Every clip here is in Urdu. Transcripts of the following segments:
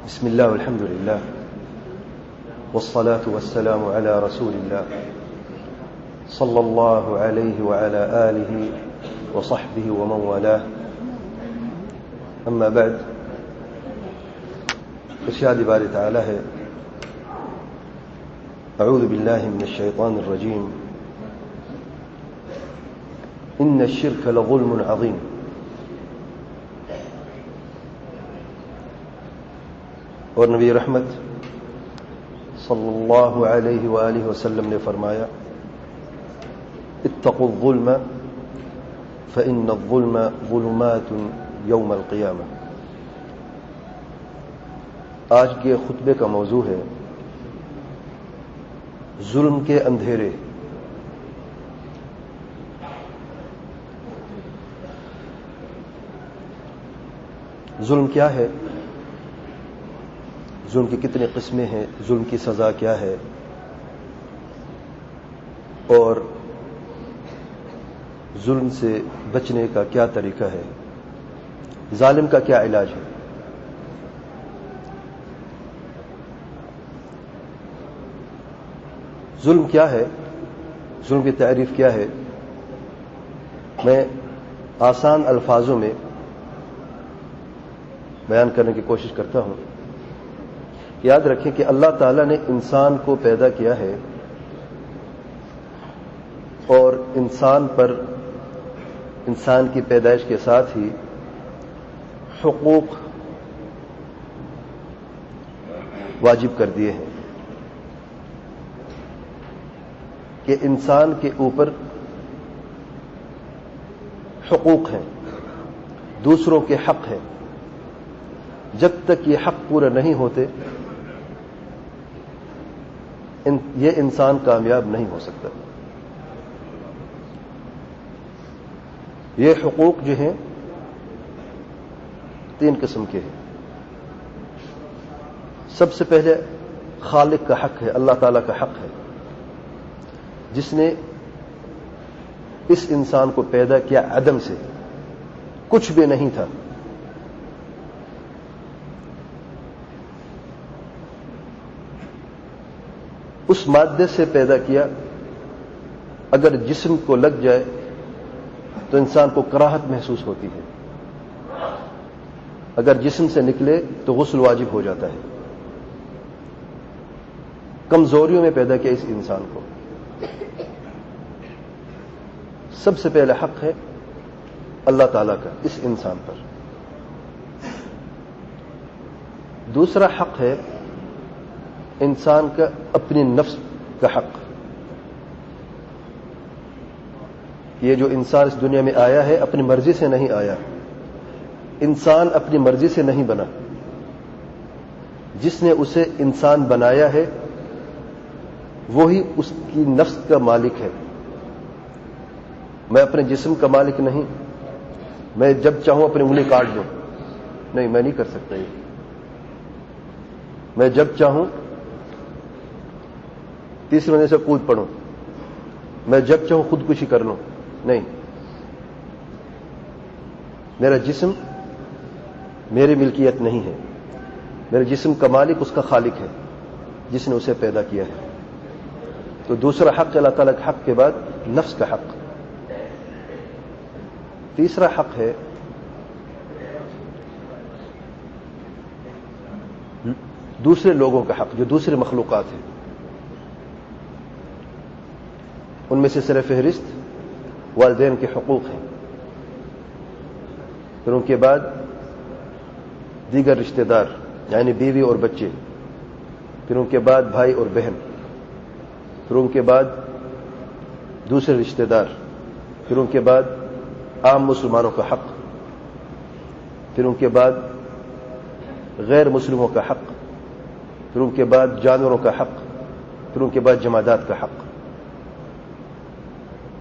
بسم الله والحمد لله والصلاة والسلام على رسول الله صلى الله عليه وعلى آله وصحبه ومن والاه أما بعد ارشاد باري تعالى أعوذ بالله من الشيطان الرجيم إن الشرك لظلم عظيم اور نبی رحمت صلی اللہ علیہ وآلہ وسلم نے فرمایا اتقوا الظلم فإن الظلم ظلمات یوم القیامہ۔ آج کے خطبے کا موضوع ہے ظلم کے اندھیرے۔ ظلم کیا ہے؟ ظلم کی کتنی قسمیں ہیں؟ ظلم کی سزا کیا ہے؟ اور ظلم سے بچنے کا کیا طریقہ ہے؟ ظالم کا کیا علاج ہے؟ ظلم کیا ہے؟ ظلم کی تعریف کیا ہے؟ میں آسان الفاظوں میں بیان کرنے کی کوشش کرتا ہوں۔ یاد رکھیں کہ اللہ تعالیٰ نے انسان کو پیدا کیا ہے اور انسان پر انسان کی پیدائش کے ساتھ ہی حقوق واجب کر دیے ہیں کہ انسان کے اوپر حقوق ہیں، دوسروں کے حق ہیں۔ جب تک یہ حق پورے نہیں ہوتے یہ انسان کامیاب نہیں ہو سکتا۔ یہ حقوق جو ہیں تین قسم کے ہیں۔ سب سے پہلے خالق کا حق ہے، اللہ تعالیٰ کا حق ہے، جس نے اس انسان کو پیدا کیا عدم سے، کچھ بھی نہیں تھا، اس مادے سے پیدا کیا۔ اگر جسم کو لگ جائے تو انسان کو کراہت محسوس ہوتی ہے، اگر جسم سے نکلے تو غسل واجب ہو جاتا ہے۔ کمزوریوں میں پیدا کیا اس انسان کو۔ سب سے پہلا حق ہے اللہ تعالیٰ کا اس انسان پر۔ دوسرا حق ہے انسان کا اپنی نفس کا حق۔ یہ جو انسان اس دنیا میں آیا ہے اپنی مرضی سے نہیں آیا، انسان اپنی مرضی سے نہیں بنا۔ جس نے اسے انسان بنایا ہے وہی اس کی نفس کا مالک ہے۔ میں اپنے جسم کا مالک نہیں، میں جب چاہوں اپنی انگلی کاٹ دوں، نہیں، میں نہیں کر سکتا یہ۔ میں جب چاہوں تیسرے مہینے سے کود پڑوں، میں جب چاہوں خودکشی کر لوں، نہیں۔ میرا جسم میری ملکیت نہیں ہے، میرے جسم کا مالک اس کا خالق ہے جس نے اسے پیدا کیا ہے۔ تو دوسرا حق اللہ تعالیٰ کے حق کے بعد نفس کا حق۔ تیسرا حق ہے دوسرے لوگوں کا حق، جو دوسرے مخلوقات ہیں۔ ان میں سے سر فہرست والدین کے حقوق ہیں، پھر ان کے بعد دیگر رشتہ دار یعنی بیوی اور بچے، پھر ان کے بعد بھائی اور بہن، پھر ان کے بعد دوسرے رشتہ دار، پھر ان کے بعد عام مسلمانوں کا حق، پھر ان کے بعد غیر مسلموں کا حق، پھر ان کے بعد جانوروں کا حق، پھر ان کے بعد جمادات کا حق۔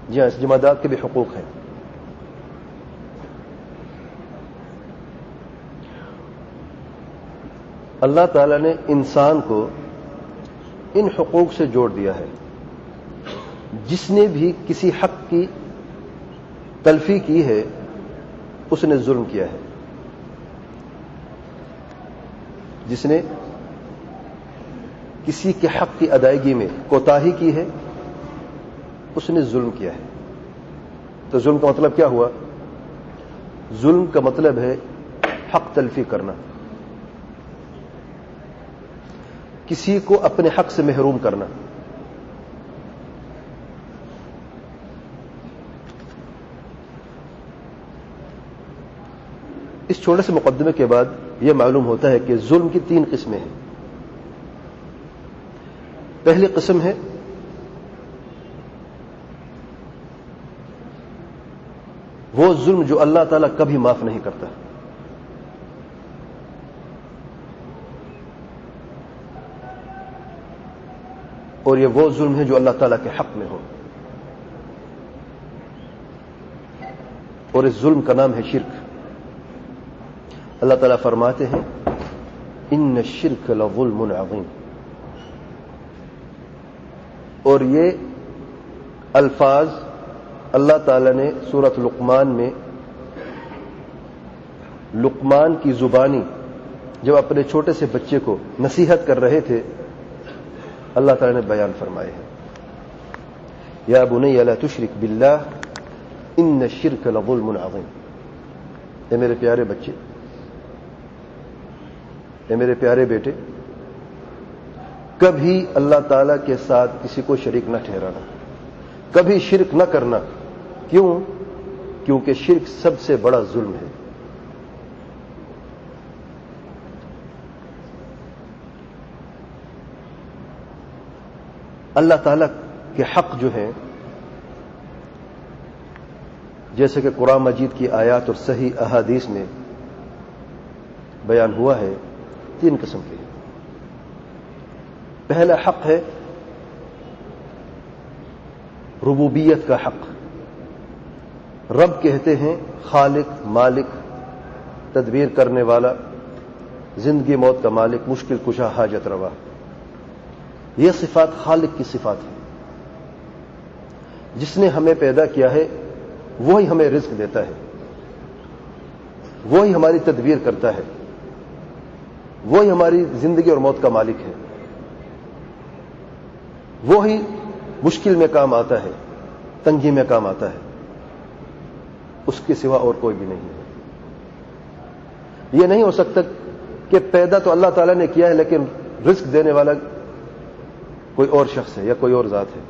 جی ہاں، اس جمادات کے بھی حقوق ہیں۔ اللہ تعالیٰ نے انسان کو ان حقوق سے جوڑ دیا ہے۔ جس نے بھی کسی حق کی تلفی کی ہے اس نے ظلم کیا ہے۔ جس نے کسی کے حق کی ادائیگی میں کوتاہی کی ہے اس نے ظلم کیا ہے. تو ظلم کا مطلب کیا ہوا؟ ظلم کا مطلب ہے حق تلفی کرنا، کسی کو اپنے حق سے محروم کرنا. اس چھوٹے سے مقدمے کے بعد یہ معلوم ہوتا ہے کہ ظلم کی 3 قسمیں ہیں. پہلی قسم ہے وہ ظلم جو اللہ تعالیٰ کبھی معاف نہیں کرتا. اور یہ وہ ظلم ہے جو اللہ تعالیٰ کے حق میں ہو. اور اس ظلم کا نام ہے شرک. اللہ تعالیٰ فرماتے ہیں ان الشرک لظلم عظیم. اور یہ الفاظ اللہ تعالیٰ نے سورۃ لقمان میں لقمان کی زبانی جب اپنے چھوٹے سے بچے کو نصیحت کر رہے تھے اللہ تعالیٰ نے بیان فرمائے ہیں. یا بنی لا تشرک باللہ ان الشرک لظلم عظیم. اے میرے پیارے بچے، اے میرے پیارے بیٹے، کبھی اللہ تعالیٰ کے ساتھ کسی کو شریک نہ ٹھہرانا، کبھی شرک نہ کرنا. کیوں؟ کیونکہ شرک سب سے بڑا ظلم ہے. اللہ تعالیٰ کے حق جو ہیں، جیسے کہ قرآن مجید کی آیات اور صحیح احادیث میں بیان ہوا ہے، 3 قسم کے ہیں. پہلا حق ہے ربوبیت کا حق. رب کہتے ہیں خالق، مالک، تدبیر کرنے والا، زندگی موت کا مالک، مشکل کشا، حاجت روا. یہ صفات خالق کی صفات ہیں. جس نے ہمیں پیدا کیا ہے وہی ہمیں رزق دیتا ہے، وہی ہماری تدبیر کرتا ہے، وہی ہماری زندگی اور موت کا مالک ہے، وہی مشکل میں کام آتا ہے، تنگی میں کام آتا ہے. اس کے سوا اور کوئی بھی نہیں ہے. یہ نہیں ہو سکتا کہ پیدا تو اللہ تعالیٰ نے کیا ہے لیکن رزق دینے والا کوئی اور شخص ہے یا کوئی اور ذات ہے.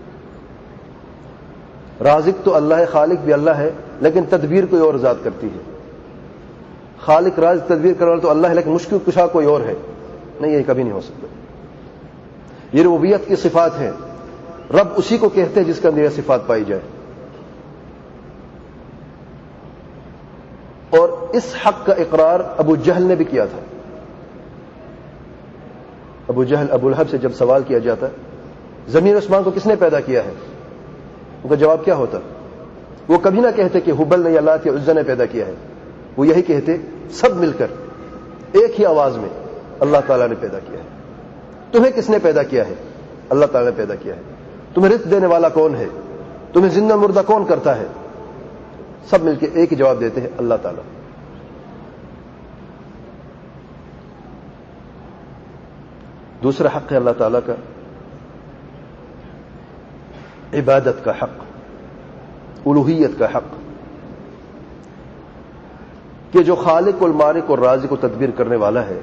رازق تو اللہ ہے، خالق بھی اللہ ہے، لیکن تدبیر کوئی اور ذات کرتی ہے. خالق رازق تدبیر کرنے والا تو اللہ ہے لیکن مشکل کشا کوئی اور ہے. نہیں، یہ کبھی نہیں ہو سکتا. یہ ربوبیت کی صفات ہیں. رب اسی کو کہتے ہیں جس کے اندر یہ صفات پائی جائے. اور اس حق کا اقرار ابو جہل نے بھی کیا تھا. ابو جہل ابو لہب سے جب سوال کیا جاتا زمین آسمان کو کس نے پیدا کیا ہے، ان کا جواب کیا ہوتا؟ وہ کبھی نہ کہتے کہ ہبل نے یا لات یا عزا نے پیدا کیا ہے. وہ یہی کہتے سب مل کر ایک ہی آواز میں اللہ تعالیٰ نے پیدا کیا ہے. تمہیں کس نے پیدا کیا ہے؟ اللہ تعالیٰ نے پیدا کیا ہے. تمہیں رزق دینے والا کون ہے؟ تمہیں زندہ مردہ کون کرتا ہے؟ سب مل کے ایک ہی جواب دیتے ہیں اللہ تعالیٰ. دوسرا حق ہے اللہ تعالیٰ کا عبادت کا حق، الوہیت کا حق، کہ جو خالق المالک اور رازق و تدبیر کرنے والا ہے،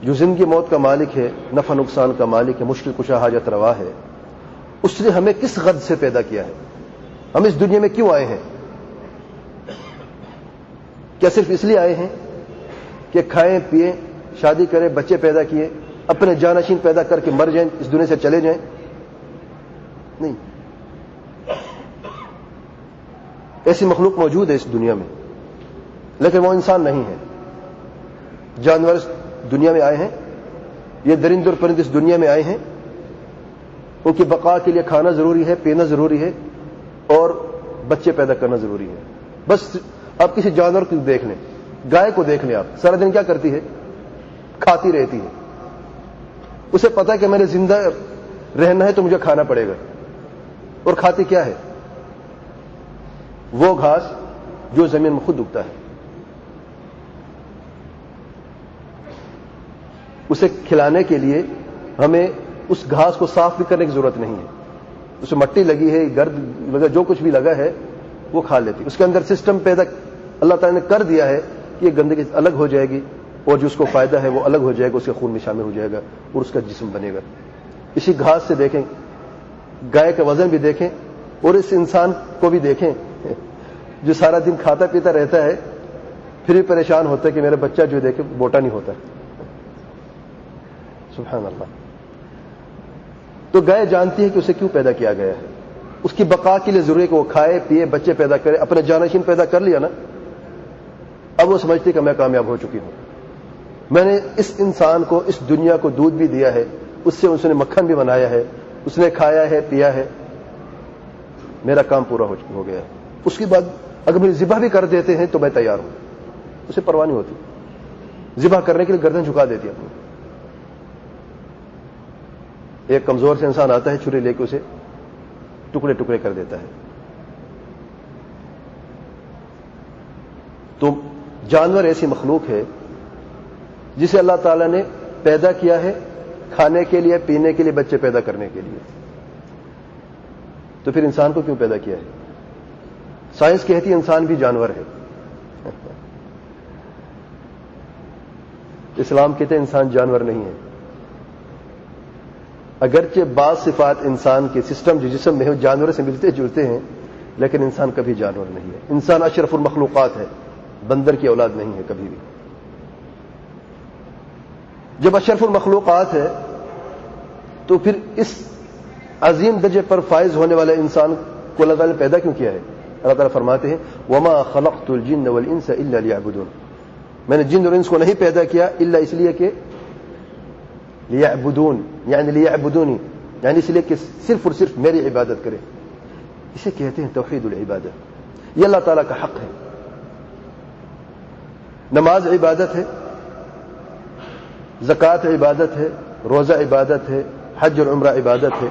جو زندگی موت کا مالک ہے، نفع نقصان کا مالک ہے، مشکل کشا حاجت روا ہے، اس نے ہمیں کس غرض سے پیدا کیا ہے؟ ہم اس دنیا میں کیوں آئے ہیں؟ کیا صرف اس لیے آئے ہیں کہ کھائیں پیئیں، شادی کریں، بچے پیدا کیے، اپنے جانشین پیدا کر کے مر جائیں، اس دنیا سے چلے جائیں؟ نہیں. ایسی مخلوق موجود ہے اس دنیا میں لیکن وہ انسان نہیں ہے. جانور اس دنیا میں آئے ہیں، یہ درند اور پرند اس دنیا میں آئے ہیں. ان کی بقا کے لیے کھانا ضروری ہے، پینا ضروری ہے اور بچے پیدا کرنا ضروری ہے. بس آپ کسی جانور کو دیکھ لیں، گائے کو دیکھ لیں، آپ سارا دن کیا کرتی ہے؟ کھاتی رہتی ہے. اسے پتا ہے کہ میں نے زندہ رہنا ہے تو مجھے کھانا پڑے گا. اور کھاتی کیا ہے؟ وہ گھاس جو زمین میں خود اگتا ہے. اسے کھلانے کے لیے ہمیں اس گھاس کو صاف بھی کرنے کی ضرورت نہیں ہے. اسے مٹی لگی ہے, گرد لگا, جو کچھ بھی لگا ہے وہ کھا لیتی. اس کے اندر سسٹم پیدا اللہ تعالیٰ نے کر دیا ہے کہ یہ گندگی الگ ہو جائے گی اور جو اس کو فائدہ ہے وہ الگ ہو جائے گا, اس کے خون میں شامل ہو جائے گا اور اس کا جسم بنے گا. اسی گھاس سے دیکھیں, گائے کا وزن بھی دیکھیں اور اس انسان کو بھی دیکھیں جو سارا دن کھاتا پیتا رہتا ہے, پھر بھی پریشان ہوتا ہے کہ میرا بچہ جو دیکھے موٹا نہیں ہوتا. سبحان اللہ. تو گائے جانتی ہے کہ اسے کیوں پیدا کیا گیا ہے. اس کی بقا کے لیے ضروری ہے کہ وہ کھائے پیے, بچے پیدا کرے. اپنے جانشین پیدا کر لیا نا, اب وہ سمجھتی کہ میں کامیاب ہو چکی ہوں. میں نے اس انسان کو, اس دنیا کو دودھ بھی دیا ہے, اس سے اس نے مکھن بھی بنایا ہے, اس نے کھایا ہے پیا ہے, میرا کام پورا ہو گیا ہے. اس کے بعد اگر مجھے ذبح بھی کر دیتے ہیں تو میں تیار ہوں, اسے پرواہ نہیں ہوتی. ذبح کرنے کے لیے گردن جھکا دیتی اپنی. ایک کمزور سے انسان آتا ہے, چھری لے کے اسے ٹکڑے ٹکڑے کر دیتا ہے. تو جانور ایسی مخلوق ہے جسے اللہ تعالیٰ نے پیدا کیا ہے کھانے کے لیے, پینے کے لیے, بچے پیدا کرنے کے لیے. تو پھر انسان کو کیوں پیدا کیا ہے؟ سائنس کہتی ہے انسان بھی جانور ہے. اسلام کہتے ہیں انسان جانور نہیں ہے. اگرچہ بعض صفات انسان کے سسٹم جو جسم میں ہے جانور سے ملتے جلتے ہیں, لیکن انسان کبھی جانور نہیں ہے. انسان اشرف المخلوقات ہے, بندر کی اولاد نہیں ہے کبھی بھی. جب اشرف المخلوقات ہے تو پھر اس عظیم درجے پر فائز ہونے والے انسان کو اللہ تعالیٰ نے پیدا کیوں کیا ہے؟ اللہ تعالیٰ فرماتے ہیں وما خلقت الجن والانس الا ليعبدون. میں نے جن اور انس کو نہیں پیدا کیا الا اس لیے کہ لیعبدون, یعنی لیعبدونی, یعنی اس لیے کہ صرف اور صرف میری عبادت کرے. اسے کہتے ہیں توحید العبادہ. یہ اللہ تعالیٰ کا حق ہے. نماز عبادت ہے, زکوٰۃ عبادت ہے, روزہ عبادت ہے, حج اور عمرہ عبادت ہے,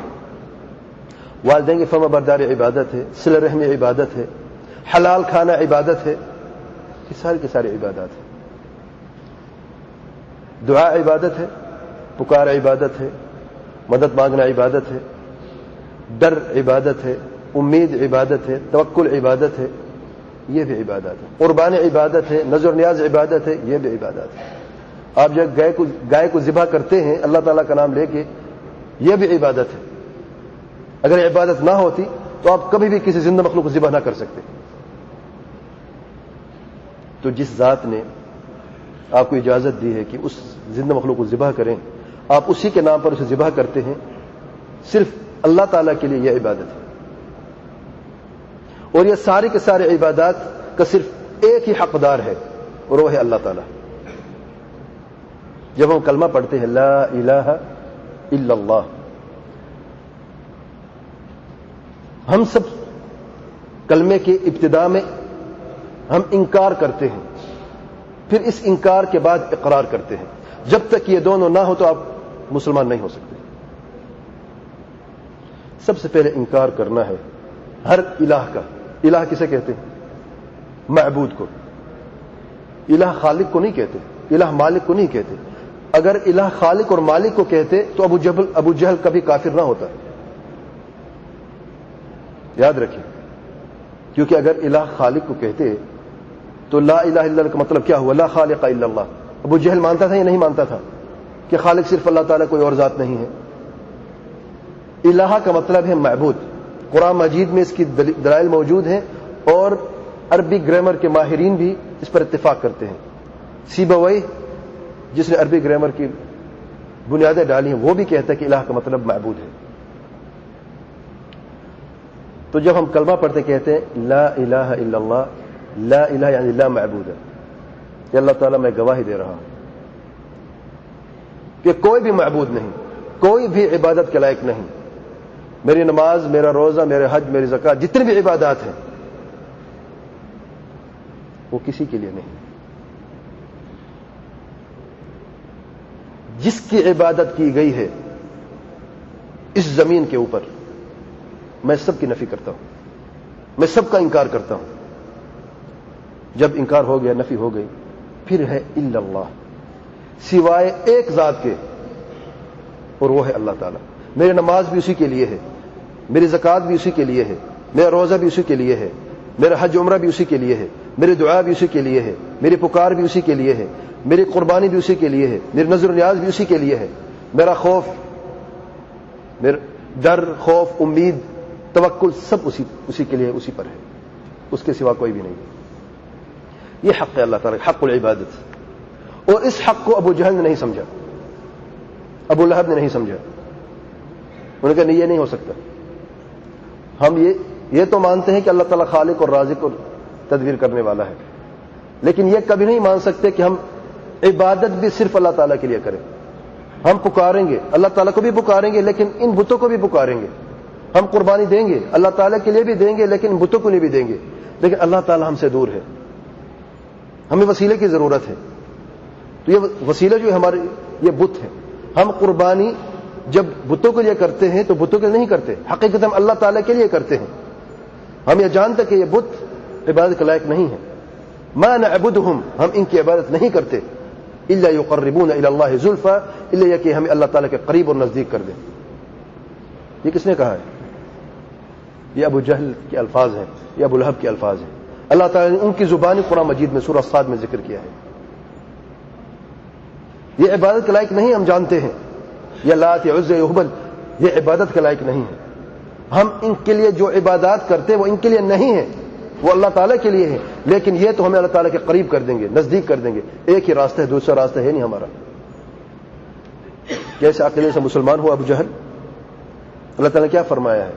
والدین کی فرما برداری عبادت ہے, صلہ رحمی عبادت ہے, حلال کھانا عبادت ہے. یہ ساری کی ساری عبادات ہیں. دعا عبادت ہے, پکار عبادت ہے, مدد مانگنا عبادت ہے, ڈر عبادت ہے, امید عبادت ہے, توکل عبادت ہے, یہ بھی عبادات ہے. قربانی عبادت ہے, نذر نیاز عبادت ہے, یہ بھی عبادات ہے. آپ جب گائے کو ذبح کرتے ہیں اللہ تعالیٰ کا نام لے کے, یہ بھی عبادت ہے. اگر عبادت نہ ہوتی تو آپ کبھی بھی کسی زندہ مخلوق کو ذبح نہ کر سکتے. تو جس ذات نے آپ کو اجازت دی ہے کہ اس زندہ مخلوق کو ذبح کریں, آپ اسی کے نام پر اسے ذبح کرتے ہیں, صرف اللہ تعالیٰ کے لیے یہ عبادت ہے. اور یہ ساری کے سارے عبادات کا صرف ایک ہی حقدار ہے اور وہ ہے اللہ تعالیٰ. جب ہم کلمہ پڑھتے ہیں لا الہ الا اللہ, ہم سب کلمے کی ابتدا میں ہم انکار کرتے ہیں, پھر اس انکار کے بعد اقرار کرتے ہیں. جب تک یہ دونوں نہ ہو تو آپ مسلمان نہیں ہو سکتے. سب سے پہلے انکار کرنا ہے ہر الہ کا. الہ کسے کہتے ہیں؟ معبود کو. الہ خالق کو نہیں کہتے, الہ مالک کو نہیں کہتے. اگر الہ خالق اور مالک کو کہتے تو ابو جہل کبھی کافر نہ ہوتا. یاد رکھیں, کیونکہ اگر الہ خالق کو کہتے تو لا الہ الا اللہ کا مطلب کیا ہوا؟ لا خالق الا اللہ. ابو جہل مانتا تھا یا نہیں مانتا تھا کہ خالق صرف اللہ تعالیٰ, کوئی اور ذات نہیں ہے؟ الہ کا مطلب ہے معبود. قرآن مجید میں اس کی دلائل موجود ہیں اور عربی گرامر کے ماہرین بھی اس پر اتفاق کرتے ہیں. سیبویہ جس نے عربی گرامر کی بنیادیں ڈالی ہیں وہ بھی کہتا ہے کہ الہ کا مطلب معبود ہے. تو جب ہم کلمہ پڑھتے کہتے ہیں لا الہ الا اللہ, لا الہ یعنی لا معبود ہے, کہ اللہ تعالیٰ میں گواہی دے رہا ہوں کہ کوئی بھی معبود نہیں, کوئی بھی عبادت کے لائق نہیں. میری نماز, میرا روزہ, میرے حج, میری زکوٰۃ, جتنی بھی عبادات ہیں وہ کسی کے لیے نہیں. جس کی عبادت کی گئی ہے اس زمین کے اوپر, میں سب کی نفی کرتا ہوں, میں سب کا انکار کرتا ہوں. جب انکار ہو گیا, نفی ہو گئی, پھر ہے الا اللہ, سوائے ایک ذات کے، اور وہ ہے اللہ تعالیٰ۔ میری نماز بھی اسی کے لیے ہے، میری زکوٰۃ بھی اسی کے لیے ہے، میرا روزہ بھی اسی کے لیے ہے، میرا حج عمرہ بھی اسی کے لیے ہے، میری دعا بھی اسی کے لیے ہے، میری پکار بھی اسی کے لیے ہے، میری قربانی بھی اسی کے لیے ہے، میری نظر و نیاز بھی اسی کے لیے ہے، میرا خوف، میرا ڈر، خوف، امید، توکل سب اسی کے لیے، اسی پر ہے، اس کے سوا کوئی بھی نہیں۔ یہ حق ہے اللہ تعالیٰ، حق العبادت۔ اور اس حق کو ابو جہل نے نہیں سمجھا، ابو لہب نے نہیں سمجھا۔ انہوں نے کہا نہیں، یہ نہیں ہو سکتا۔ ہم یہ تو مانتے ہیں کہ اللہ تعالیٰ خالق اور رازق اور تدبیر کرنے والا ہے، لیکن یہ کبھی نہیں مان سکتے کہ ہم عبادت بھی صرف اللہ تعالیٰ کے لیے کریں۔ ہم پکاریں گے، اللہ تعالیٰ کو بھی پکاریں گے، لیکن ان بتوں کو بھی پکاریں گے۔ ہم قربانی دیں گے، اللہ تعالیٰ کے لیے بھی دیں گے، لیکن بتوں کو نہیں بھی دیں گے، لیکن اللہ تعالیٰ ہم سے دور ہے، ہمیں وسیلے کی ضرورت ہے۔ تو یہ وسیلہ جو ہمارے یہ بت ہے، ہم قربانی جب بتوں کے لیے کرتے ہیں تو بتوں کے لیے نہیں کرتے، حقیقت ہم اللہ تعالیٰ کے لیے کرتے ہیں۔ ہم یہ جانتے کہ یہ بت عبادت کے لائق نہیں ہے، ما نعبدہم، ہم ان کی عبادت نہیں کرتے، الا یقربون الی اللہ زلفی، الا یہ کہ ہمیں اللہ تعالیٰ کے قریب اور نزدیک کر دیں۔ یہ کس نے کہا ہے؟ یہ ابو جہل کے الفاظ ہیں، یہ ابو لہب کے الفاظ ہیں۔ اللہ تعالیٰ نے ان کی زبان قرآن مجید میں سورہ صاد میں ذکر کیا ہے۔ یہ عبادت کے لائق نہیں، ہم جانتے ہیں، یہ لات، یہ عزا، یہ ہبل، یہ عبادت کے لائق نہیں ہے۔ ہم ان کے لیے جو عبادات کرتے ہیں وہ ان کے لیے نہیں ہے، وہ اللہ تعالیٰ کے لیے ہے، لیکن یہ تو ہمیں اللہ تعالیٰ کے قریب کر دیں گے، نزدیک کر دیں گے۔ ایک ہی راستہ ہے، دوسرا راستہ ہے نہیں ہمارا۔ کیسے عقیدے سے مسلمان ہوا ابو جہل؟ اللہ تعالیٰ نے کیا فرمایا ہے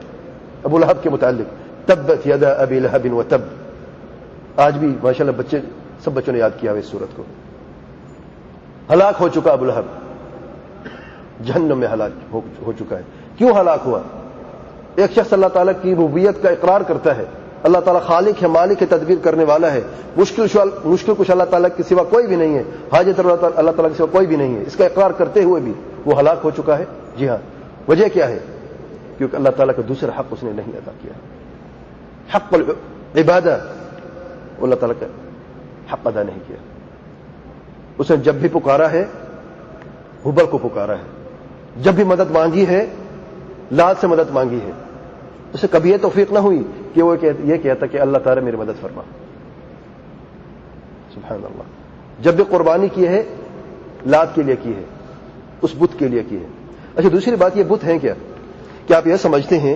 ابو لہب کے متعلق؟ تبت یدا ابی لہب وتب۔ آج بھی ماشاءاللہ بچے، سب بچوں نے یاد کیا ہے اس سورت کو۔ ہلاک ہو چکا ابو لہب، جہنم میں ہلاک ہو چکا ہے۔ کیوں ہلاک ہوا؟ ایک شخص اللہ تعالیٰ کی ربوبیت کا اقرار کرتا ہے، اللہ تعالیٰ خالق ہے، مالک ہے، تدبیر کرنے والا ہے، مشکل کچھ اللہ تعالیٰ کے سوا کوئی بھی نہیں ہے، حاجت اللہ تعالیٰ کے سوا کوئی بھی نہیں ہے، اس کا اقرار کرتے ہوئے بھی وہ ہلاک ہو چکا ہے۔ جی ہاں، وجہ کیا ہے؟ کیونکہ اللہ تعالیٰ کا دوسرا حق اس نے نہیں ادا کیا، حق العبادہ، اللہ تعالیٰ کا حق ادا نہیں کیا۔ اس نے جب بھی پکارا ہے ہبل کو پکارا ہے، جب بھی مدد مانگی ہے لات سے مدد مانگی ہے، اسے کبھی یہ توفیق نہ ہوئی کہ وہ یہ کہتا کہ اللہ تعالیٰ میری مدد فرما۔ سبحان اللہ۔ جب بھی قربانی کی ہے لات کے لیے کی ہے، اس بت کے لیے کی ہے۔ اچھا، دوسری بات، یہ بت ہیں کیا؟ کیا آپ یہ سمجھتے ہیں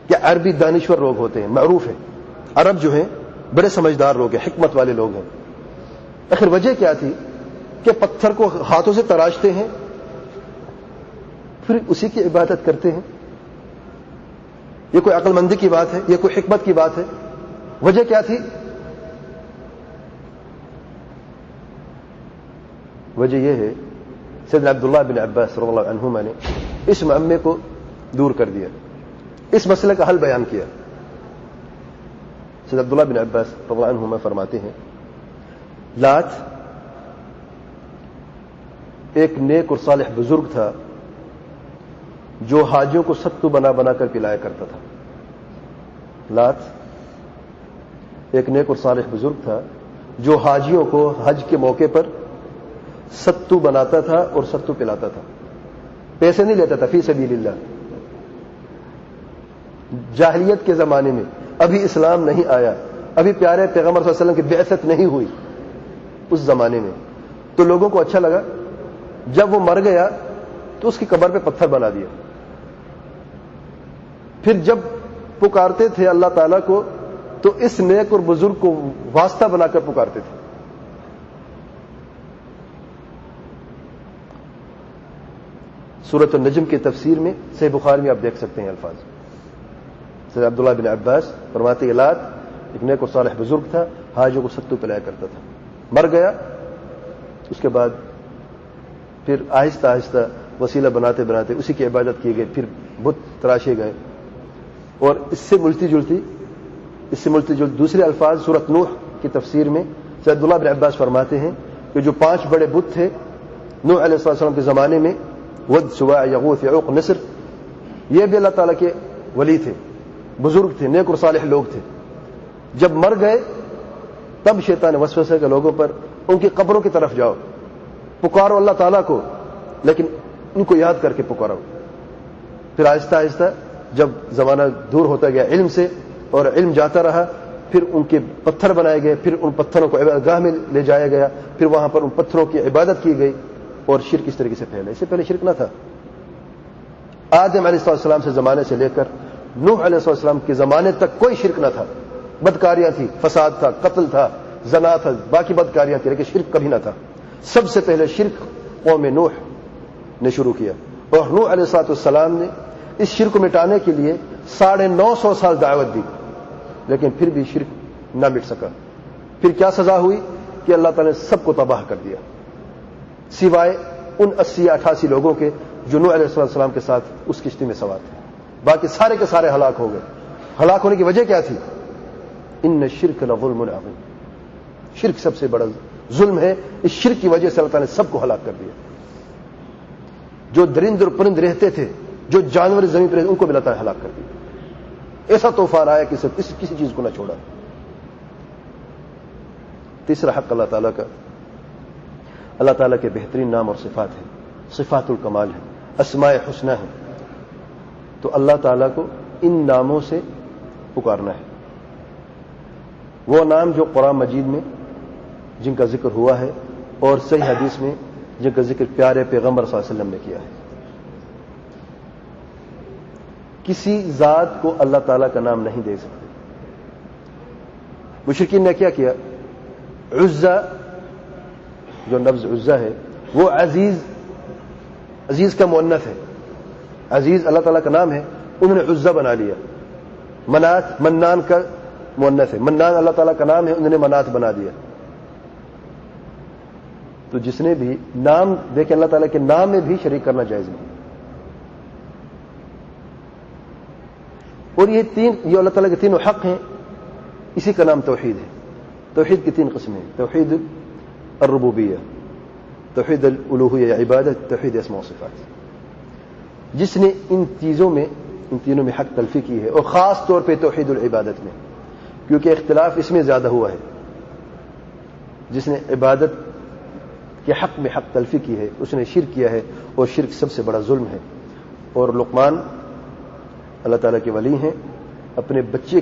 کہ عربی دانشور لوگ ہوتے ہیں؟ معروف ہے عرب جو ہیں بڑے سمجھدار لوگ ہیں، حکمت والے لوگ ہیں۔ آخر وجہ کیا تھی کہ پتھر کو ہاتھوں سے تراشتے ہیں پھر اسی کی عبادت کرتے ہیں؟ یہ کوئی عقل مندی کی بات ہے؟ یہ کوئی حکمت کی بات ہے؟ وجہ کیا تھی؟ وجہ یہ ہے سیدنا عبداللہ بن عباس رضی اللہ عنہما نے اس معمے کو دور کر دیا، اس مسئلے کا حل بیان کیا۔ سیدنا عبداللہ بن عباس رضی اللہ عنہما فرماتے ہیں، لات ایک نیک اور صالح بزرگ تھا جو حاجیوں کو ستو بنا بنا کر پلایا کرتا تھا۔ لات ایک نیک اور صالح بزرگ تھا جو حاجیوں کو حج کے موقع پر ستو بناتا تھا اور ستو پلاتا تھا، پیسے نہیں لیتا تھا، فی سبیل اللہ۔ جاہلیت کے زمانے میں، ابھی اسلام نہیں آیا، ابھی پیارے پیغمبر صلی اللہ علیہ وسلم کی بعثت نہیں ہوئی، اس زمانے میں تو لوگوں کو اچھا لگا، جب وہ مر گیا تو اس کی قبر پہ پتھر بنا دیا، پھر جب پکارتے تھے اللہ تعالیٰ کو تو اس نیک اور بزرگ کو واسطہ بنا کر پکارتے تھے۔ سورۃ النجم کی تفسیر میں صحیح بخاری میں آپ دیکھ سکتے ہیں الفاظ۔ سیدنا عبداللہ بن عباس فرماتے ہیں، لات ایک نیک اور صالح بزرگ تھا، حاجوں کو ستو پلایا کرتا تھا، مر گیا، اس کے بعد پھر آہستہ آہستہ وسیلہ بناتے بناتے اسی کی عبادت کی گئی، پھر بت تراشے گئے۔ اور اس سے ملتی جلتی دوسرے الفاظ سورۃ نوح کی تفسیر میں سیدنا عبداللہ بن عباس فرماتے ہیں کہ جو 5 بڑے بت تھے نوح علیہ السلام کے زمانے میں، ود، سواع، یغوث، یعوق، نصر، یہ بھی اللہ تعالیٰ کے ولی تھے، بزرگ تھے، نیک اور صالح لوگ تھے۔ جب مر گئے تب شیطان وسوسہ کے لوگوں پر ان کی قبروں کی طرف جاؤ، پکارو اللہ تعالیٰ کو، لیکن ان کو یاد کر کے پکارو. پھر آہستہ آہستہ جب زمانہ دور ہوتا گیا علم سے اور علم جاتا رہا، پھر ان کے پتھر بنائے گئے، پھر ان پتھروں کو عبادت گاہ میں لے جایا گیا، پھر وہاں پر ان پتھروں کی عبادت کی گئی، اور شرک اس طریقے سے پھیلا. اس سے پہلے شرک نہ تھا. آدم علیہ السلام سے زمانے سے لے کر نوح علیہ السلام کے زمانے تک کوئی شرک نہ تھا. بدکاریاں تھی، فساد تھا، قتل تھا، زنا تھا، باقی بدکاریاں تھیں، لیکن شرک کبھی نہ تھا. سب سے پہلے شرک قوم نوح نے شروع کیا، اور نوح علیہ السلام نے اس شرک کو مٹانے کے لیے 950 سال دعوت دی، لیکن پھر بھی شرک نہ مٹ سکا. پھر کیا سزا ہوئی کہ اللہ تعالی نے سب کو تباہ کر دیا، سوائے ان 80-88 لوگوں کے جو نوح علیہ السلام کے ساتھ اس کشتی میں سوار تھے. باقی سارے کے سارے ہلاک ہو گئے. ہلاک ہونے کی وجہ کیا تھی؟ ان الشرک لظلم عظیم. شرک سب سے بڑا ظلم ہے. اس شرک کی وجہ سے اللہ تعالی نے سب کو ہلاک کر دیا. جو درند اور پرند رہتے تھے، جو جانور زمین پر رہتے، ان کو بھی اللہ تعالی نے ہلاک کر دیا. ایسا طوفان آیا کہ کسی چیز کو نہ چھوڑا. تیسرا حق اللہ تعالیٰ کا، اللہ تعالیٰ کے بہترین نام اور صفات ہیں، صفات الکمال ہیں، اسماء حسنہ ہیں. تو اللہ تعالیٰ کو ان ناموں سے پکارنا ہے. وہ نام جو قرآن مجید میں جن کا ذکر ہوا ہے اور صحیح حدیث میں جن کا ذکر پیارے پیغمبر صلی اللہ علیہ وسلم نے کیا ہے. کسی ذات کو اللہ تعالیٰ کا نام نہیں دے سکتے. مشرکین نے کیا کیا؟ عزا، جو لفظ عزا ہے وہ عزیز کا مؤنث ہے. عزیز اللہ تعالیٰ کا نام ہے، انہوں نے عزا بنا لیا. منات منان کا مؤنث ہے، منان اللہ تعالیٰ کا نام ہے، انہوں نے منات بنا دیا. تو جس نے بھی نام دیکھیں، اللہ تعالیٰ کے نام میں بھی شریک کرنا جائز نہیں. اور یہ اللہ تعالیٰ کے تینوں حق ہیں، اسی کا نام توحید ہے. توحید کی 3 قسمیں ہیں: توحید الربوبیہ، توحید الالوہیہ یا عبادت، توحید اسماء و صفات. جس نے ان تینوں میں حق تلفی کی ہے، اور خاص طور پہ توحید العبادت میں، کیونکہ اختلاف اس میں زیادہ ہوا ہے. جس نے عبادت کے حق میں حق تلفی کی ہے اس نے شرک کیا ہے، اور شرک سب سے بڑا ظلم ہے. اور لقمان اللہ تعالیٰ کے ولی ہیں، اپنے بچے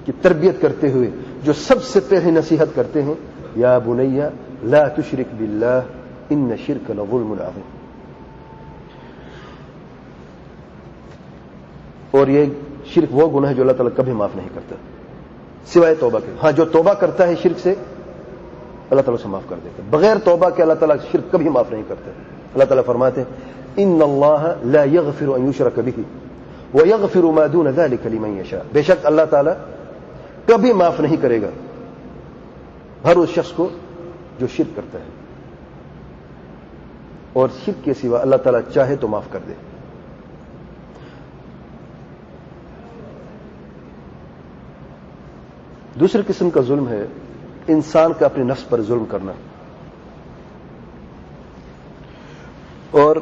کی تربیت کرتے ہوئے جو سب سے پہلے نصیحت کرتے ہیں، یا بنی لا تشرک باللہ ان الشرک لظلم عظیم. اور یہ شرک وہ گناہ ہے جو اللہ تعالیٰ کبھی معاف نہیں کرتا سوائے توبہ کے. ہاں، جو توبہ کرتا ہے شرک سے اللہ تعالیٰ سے معاف کر دیتا. بغیر توبہ کے اللہ تعالیٰ شرک کبھی معاف نہیں کرتا. اللہ تعالیٰ فرماتے ہیں ان اللہ لا یغفر ان یشرک بہ ویغفر ما دون ذلک لمن یشاء. بے شک اللہ تعالیٰ کبھی معاف نہیں کرے گا ہر اس شخص کو جو شرک کرتا ہے، اور شرک کے سوا اللہ تعالیٰ چاہے تو معاف کر دے. دوسری قسم کا ظلم ہے انسان کا اپنے نفس پر ظلم کرنا. اور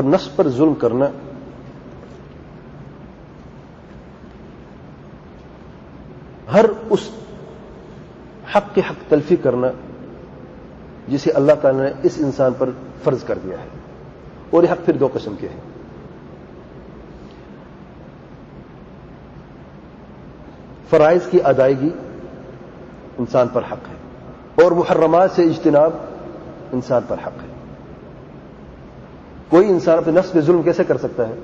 نفس پر ظلم کرنا ہر اس حق کے حق تلفی کرنا جسے اللہ تعالی نے اس انسان پر فرض کر دیا ہے. اور یہ حق پھر 2 قسم کے ہیں. فرائض کی ادائیگی انسان پر حق ہے، اور محرمات سے اجتناب انسان پر حق ہے. کوئی انسان اپنے نفس پہ ظلم کیسے کر سکتا ہے؟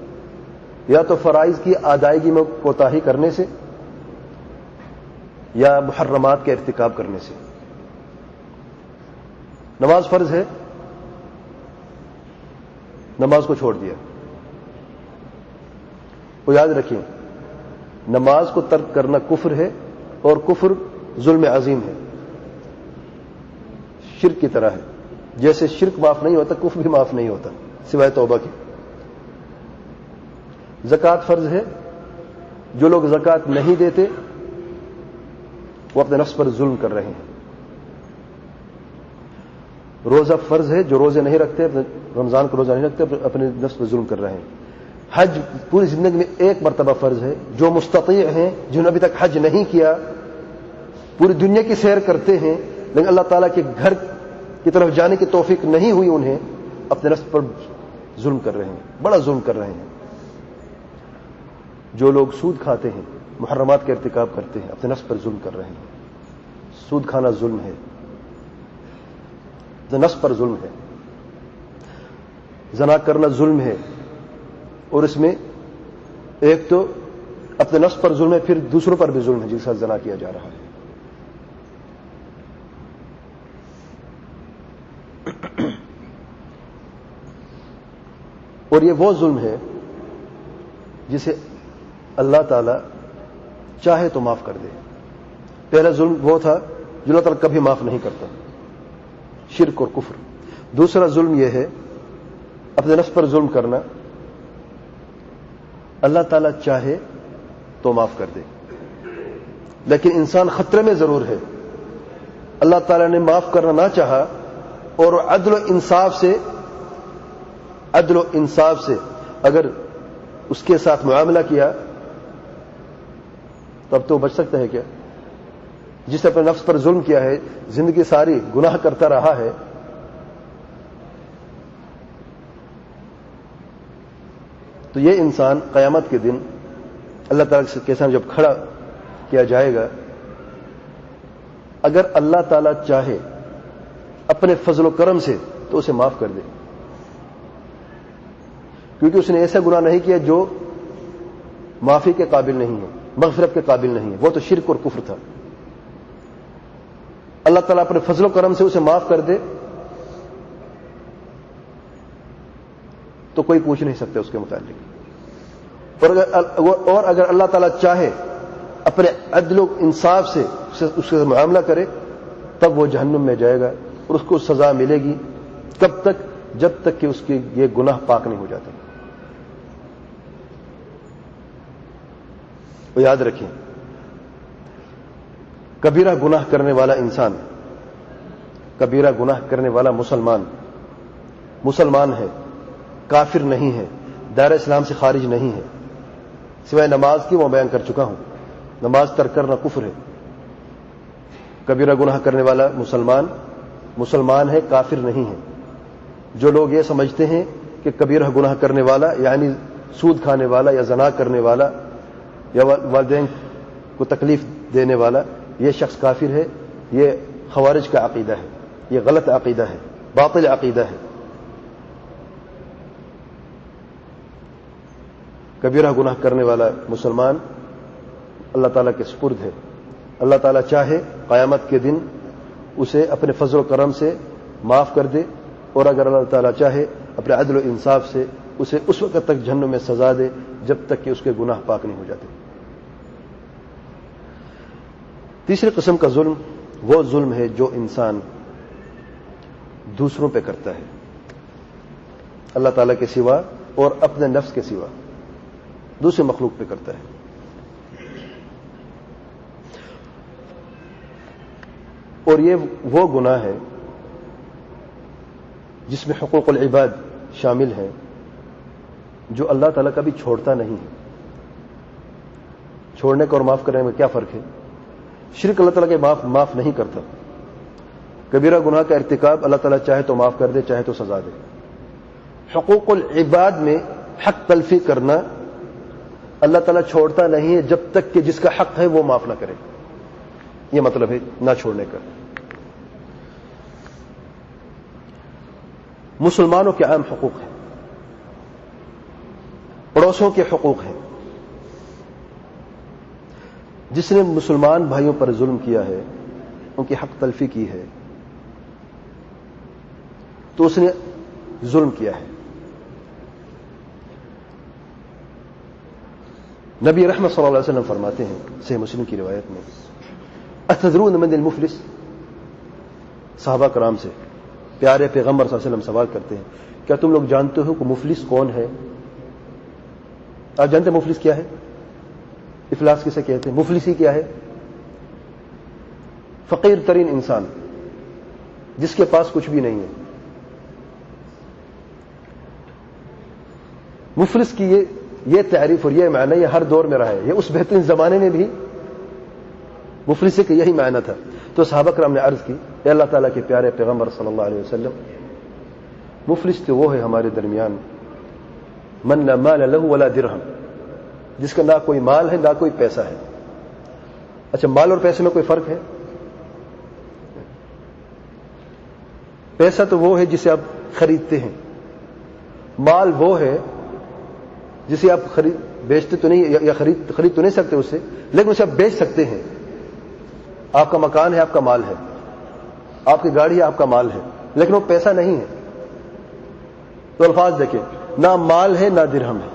یا تو فرائض کی ادائیگی میں کوتاہی کرنے سے، یا محرمات کے ارتکاب کرنے سے. نماز فرض ہے، نماز کو چھوڑ دیا. وہ یاد رکھیں، نماز کو ترک کرنا کفر ہے، اور کفر ظلم عظیم ہے، شرک کی طرح ہے. جیسے شرک معاف نہیں ہوتا، کفر بھی معاف نہیں ہوتا سوائے توبہ کے. زکوٰۃ فرض ہے، جو لوگ زکوٰۃ نہیں دیتے وہ اپنے نفس پر ظلم کر رہے ہیں. روزہ فرض ہے، جو روزے نہیں رکھتے، رمضان کا روزہ نہیں رکھتے، اپنے نفس پر ظلم کر رہے ہیں. حج پوری زندگی میں 1 مرتبہ فرض ہے. جو مستطیع ہیں، جنہوں نے ابھی تک حج نہیں کیا، پوری دنیا کی سیر کرتے ہیں لیکن اللہ تعالیٰ کے گھر کی طرف جانے کی توفیق نہیں ہوئی انہیں، اپنے نفس پر ظلم کر رہے ہیں، بڑا ظلم کر رہے ہیں۔ جو لوگ سود کھاتے ہیں، محرمات کا ارتکاب کرتے ہیں، اپنے نفس پر ظلم کر رہے ہیں۔ سود کھانا ظلم ہے، نفس پر ظلم ہے۔ زنا کرنا ظلم ہے، اور اس میں ایک تو اپنے نفس پر ظلم ہے، پھر دوسروں پر بھی ظلم ہے جس کے ساتھ زنا کیا جا رہا ہے۔ اور یہ وہ ظلم ہے جسے اللہ تعالی چاہے تو معاف کر دے۔ پہلا ظلم وہ تھا جو اللہ تعالیٰ کبھی معاف نہیں کرتا، شرک اور کفر۔ دوسرا ظلم یہ ہے اپنے نفس پر ظلم کرنا، اللہ تعالیٰ چاہے تو معاف کر دے، لیکن انسان خطرے میں ضرور ہے۔ اللہ تعالیٰ نے معاف کرنا نہ چاہا اور عدل و انصاف سے اگر اس کے ساتھ معاملہ کیا تب تو بچ سکتا ہے کیا؟ جس نے اپنے نفس پر ظلم کیا ہے، زندگی ساری گناہ کرتا رہا ہے، تو یہ انسان قیامت کے دن اللہ تعالیٰ کے سامنے جب کھڑا کیا جائے گا، اگر اللہ تعالیٰ چاہے اپنے فضل و کرم سے تو اسے معاف کر دے، کیونکہ اس نے ایسا گناہ نہیں کیا جو معافی کے قابل نہیں ہے، مغفرت کے قابل نہیں ہے، وہ تو شرک اور کفر تھا۔ اللہ تعالیٰ اپنے فضل و کرم سے اسے معاف کر دے تو کوئی پوچھ نہیں سکتا اس کے متعلق، اور اگر اللہ تعالیٰ چاہے اپنے عدل و انصاف سے اس سے معاملہ کرے تب وہ جہنم میں جائے گا اور اس کو سزا ملے گی۔ کب تک؟ جب تک کہ اس کے یہ گناہ پاک نہیں ہو جاتے۔ وہ یاد رکھیں، کبیرہ گناہ کرنے والا انسان، کبیرہ گناہ کرنے والا مسلمان ہے، کافر نہیں ہے، دائرہ اسلام سے خارج نہیں ہے، سوائے نماز کی وہ بیان کر چکا ہوں، نماز ترک کرنا کفر ہے۔ کبیرہ گناہ کرنے والا مسلمان ہے، کافر نہیں ہے۔ جو لوگ یہ سمجھتے ہیں کہ کبیرہ گناہ کرنے والا یعنی سود کھانے والا یا زنا کرنے والا یا والدین کو تکلیف دینے والا یہ شخص کافر ہے، یہ خوارج کا عقیدہ ہے، یہ غلط عقیدہ ہے، باطل عقیدہ ہے۔ کبیرہ گناہ کرنے والا مسلمان اللہ تعالیٰ کے سپرد ہے۔ اللہ تعالیٰ چاہے قیامت کے دن اسے اپنے فضل و کرم سے معاف کر دے، اور اگر اللہ تعالیٰ چاہے اپنے عدل و انصاف سے اسے اس وقت تک جہنم میں سزا دے جب تک کہ اس کے گناہ پاک نہیں ہو جاتے۔ تیسری قسم کا ظلم وہ ظلم ہے جو انسان دوسروں پہ کرتا ہے، اللہ تعالیٰ کے سوا اور اپنے نفس کے سوا دوسرے مخلوق پہ کرتا ہے۔ اور یہ وہ گناہ ہے جس میں حقوق العباد شامل ہیں، جو اللہ تعالیٰ کبھی چھوڑتا نہیں ہے۔ چھوڑنے کا اور معاف کرنے میں کیا فرق ہے؟ شرک اللہ تعالیٰ کے معاف نہیں کرتا، کبیرہ گناہ کا ارتکاب اللہ تعالیٰ چاہے تو معاف کر دے، چاہے تو سزا دے۔ حقوق العباد میں حق تلفی کرنا اللہ تعالیٰ چھوڑتا نہیں ہے جب تک کہ جس کا حق ہے وہ معاف نہ کرے، یہ مطلب ہے نہ چھوڑنے کا۔ مسلمانوں کے عام حقوق ہیں، پڑوسوں کے حقوق ہیں۔ جس نے مسلمان بھائیوں پر ظلم کیا ہے، ان کی حق تلفی کی ہے، تو اس نے ظلم کیا ہے۔ نبی رحمت صلی اللہ علیہ وسلم فرماتے ہیں صحیح مسلم کی روایت میں، اتدرون من المفلس؟ صحابہ کرام سے پیارے پیغمبر صلی اللہ علیہ وسلم سوال کرتے ہیں، کیا تم لوگ جانتے ہو کہ مفلس کون ہے؟ آپ جانتے ہیں مفلس کیا ہے؟ افلاس کسے کہتے ہیں؟ مفلسی کیا ہے؟ فقیر ترین انسان جس کے پاس کچھ بھی نہیں ہے۔ مفلس کی یہ تعریف اور یہ معنی یہ ہر دور میں رہا ہے، یہ اس بہترین زمانے میں بھی مفلسی کا یہی معنی تھا. تو صحابہ کرام نے عرض کی اے اللہ تعالیٰ کے پیارے پیغمبر صلی اللہ علیہ وسلم, مفلس تو وہ ہے ہمارے درمیان من لا مال له ولا درہم, جس کا نہ کوئی مال ہے نہ کوئی پیسہ ہے. اچھا, مال اور پیسے میں کوئی فرق ہے؟ پیسہ تو وہ ہے جسے آپ خریدتے ہیں, مال وہ ہے جسے آپ بیچتے تو نہیں یا خرید تو نہیں سکتے اس سے, لیکن اسے آپ بیچ سکتے ہیں. آپ کا مکان ہے, آپ کا مال ہے, آپ کی گاڑی ہے, آپ کا مال ہے, لیکن وہ پیسہ نہیں ہے. تو الفاظ دیکھیں, نہ مال ہے نہ درہم ہے,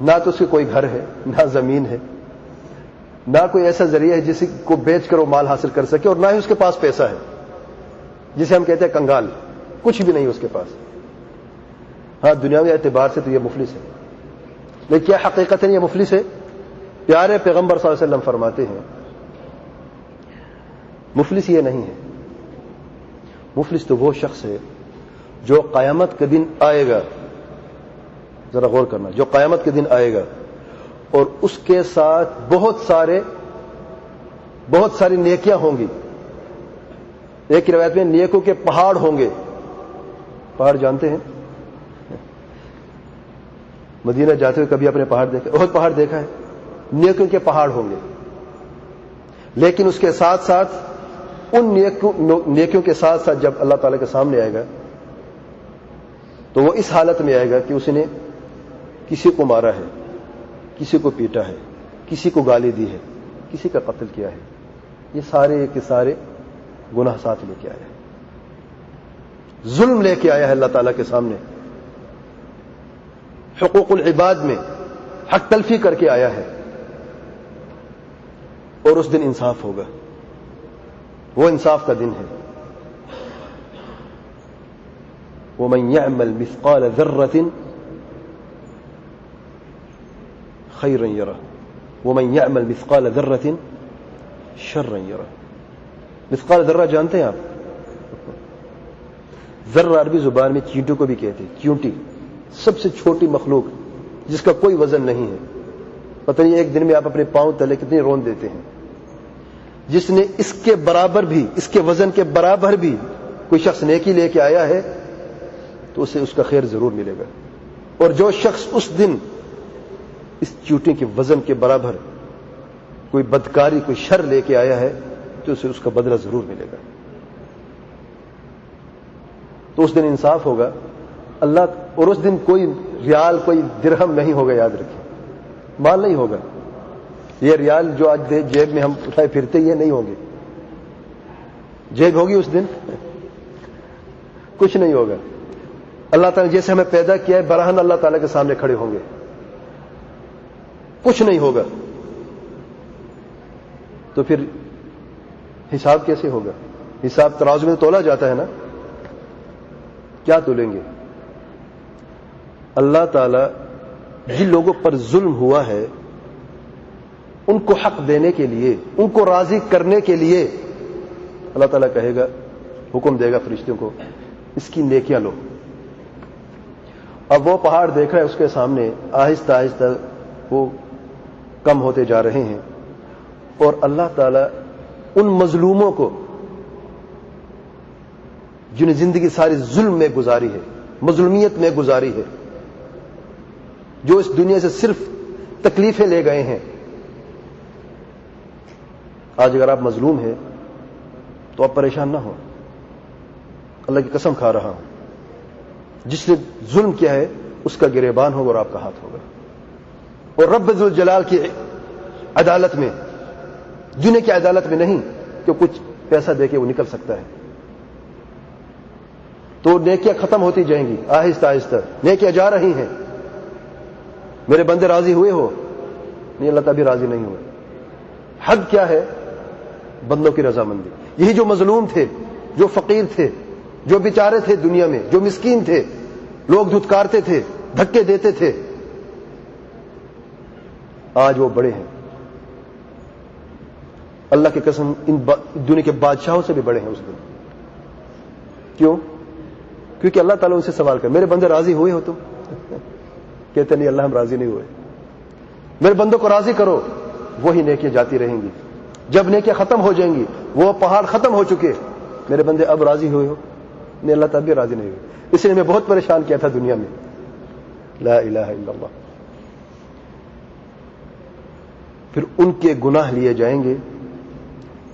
نہ تو اس کے کوئی گھر ہے نہ زمین ہے, نہ کوئی ایسا ذریعہ ہے جس کو بیچ کر وہ مال حاصل کر سکے, اور نہ ہی اس کے پاس پیسہ ہے جسے ہم کہتے ہیں کنگال, کچھ بھی نہیں اس کے پاس. ہاں, دنیاوی اعتبار سے تو یہ مفلس ہے, لیکن کیا حقیقت ہے یہ مفلس ہے؟ پیارے پیغمبر صلی اللہ علیہ وسلم فرماتے ہیں مفلس یہ نہیں ہے. مفلس تو وہ شخص ہے جو قیامت کے دن آئے گا, ذرا غور کرنا, جو قیامت کے دن آئے گا اور اس کے ساتھ بہت ساری نیکیاں ہوں گی. ایک روایت میں نیکوں کے پہاڑ ہوں گے. پہاڑ جانتے ہیں؟ مدینہ جاتے ہوئے کبھی اپنے پہاڑ دیکھا, بہت پہاڑ دیکھا ہے. نیکوں کے پہاڑ ہوں گے, لیکن اس کے ساتھ ساتھ ان نیکیوں کے ساتھ ساتھ جب اللہ تعالی کے سامنے آئے گا تو وہ اس حالت میں آئے گا کہ اس نے کسی کو مارا ہے, کسی کو پیٹا ہے, کسی کو گالی دی ہے, کسی کا قتل کیا ہے. یہ سارے کے سارے گناہ ساتھ لے کے آیا ہے, ظلم لے کے آیا ہے اللہ تعالیٰ کے سامنے, حقوق العباد میں حق تلفی کر کے آیا ہے. اور اس دن انصاف ہوگا, وہ انصاف کا دن ہے. وَمَنْ يَعْمَلْ مِثْقَالَ ذَرَّةٍ خَيْرًا يَرَهُ وَمَنْ يَعْمَلْ مِثْقَالَ ذَرَّةٍ شَرًّا يَرَهُ. مثقال ذرہ جانتے ہیں آپ؟ ذرہ عربی زبان میں چینٹوں کو بھی کہتے ہیں. چیونٹی سب سے چھوٹی مخلوق جس کا کوئی وزن نہیں ہے. پتہ نہیں ایک دن میں آپ اپنے پاؤں تلے کتنی رون دیتے ہیں. جس نے اس کے برابر بھی, اس کے وزن کے برابر بھی کوئی شخص نیکی لے کے آیا ہے تو اسے اس کا خیر ضرور ملے گا. اور جو شخص اس دن اس چیونٹی کے وزن کے برابر کوئی بدکاری, کوئی شر لے کے آیا ہے تو اسے اس کا بدلہ ضرور ملے گا. تو اس دن انصاف ہوگا اللہ. اور اس دن کوئی ریال, کوئی درہم نہیں ہوگا, یاد رکھیں, مال نہیں ہوگا. یہ ریال جو آج جیب میں ہم اٹھائے پھرتے یہ نہیں ہوں گے. جیب ہوگی اس دن, کچھ نہیں ہوگا. اللہ تعالیٰ جیسے ہمیں پیدا کیا ہے براہن اللہ تعالیٰ کے سامنے کھڑے ہوں گے, کچھ نہیں ہوگا. تو پھر حساب کیسے ہوگا؟ حساب ترازو میں تولا جاتا ہے نا, کیا تولیں گے؟ اللہ تعالیٰ جن لوگوں پر ظلم ہوا ہے ان کو حق دینے کے لیے, ان کو راضی کرنے کے لیے اللہ تعالیٰ کہے گا, حکم دے گا فرشتوں کو, اس کی نیکیاں لو. اب وہ پہاڑ دیکھ رہا ہے اس کے سامنے, آہستہ آہستہ وہ کم ہوتے جا رہے ہیں. اور اللہ تعالیٰ ان مظلوموں کو جنہیں زندگی ساری ظلم میں گزاری ہے, مظلومیت میں گزاری ہے, جو اس دنیا سے صرف تکلیفیں لے گئے ہیں. آج اگر آپ مظلوم ہیں تو آپ پریشان نہ ہو, اللہ کی قسم کھا رہا ہوں, جس نے ظلم کیا ہے اس کا گریبان ہوگا اور آپ کا ہاتھ ہوگا. اور رب ذوالجلال کی عدالت میں, دنیا کی عدالت میں نہیں کہ کچھ پیسہ دے کے وہ نکل سکتا ہے. تو نیکیاں ختم ہوتی جائیں گی آہستہ آہستہ, نیکیاں جا رہی ہیں. میرے بندے راضی ہوئے ہو؟ نہیں, اللہ تعالیٰ بھی راضی نہیں ہوئے. حد کیا ہے؟ بندوں کی رضامندی. یہی جو مظلوم تھے, جو فقیر تھے, جو بیچارے تھے دنیا میں, جو مسکین تھے, لوگ دھتکارتے تھے, دھکے دیتے تھے, آج وہ بڑے ہیں. اللہ کی قسم ان دنیا کے بادشاہوں سے بھی بڑے ہیں اس دن. کیوں؟ کیونکہ اللہ تعالیٰ ان سے سوال کر, میرے بندے راضی ہوئے ہو تم؟ کہتے نہیں اللہ ہم راضی نہیں ہوئے. میرے بندوں کو راضی کرو, وہی نیکیاں جاتی رہیں گی. جب نیکیاں ختم ہو جائیں گی، وہ پہاڑ ختم ہو چکے، میرے بندے اب راضی ہوئے ہو؟ نہیں، اللہ تب بھی راضی نہیں ہوئے. اس لیے میں بہت پریشان کیا تھا دنیا میں. لا الہ الا اللہ. پھر ان کے گناہ لیے جائیں گے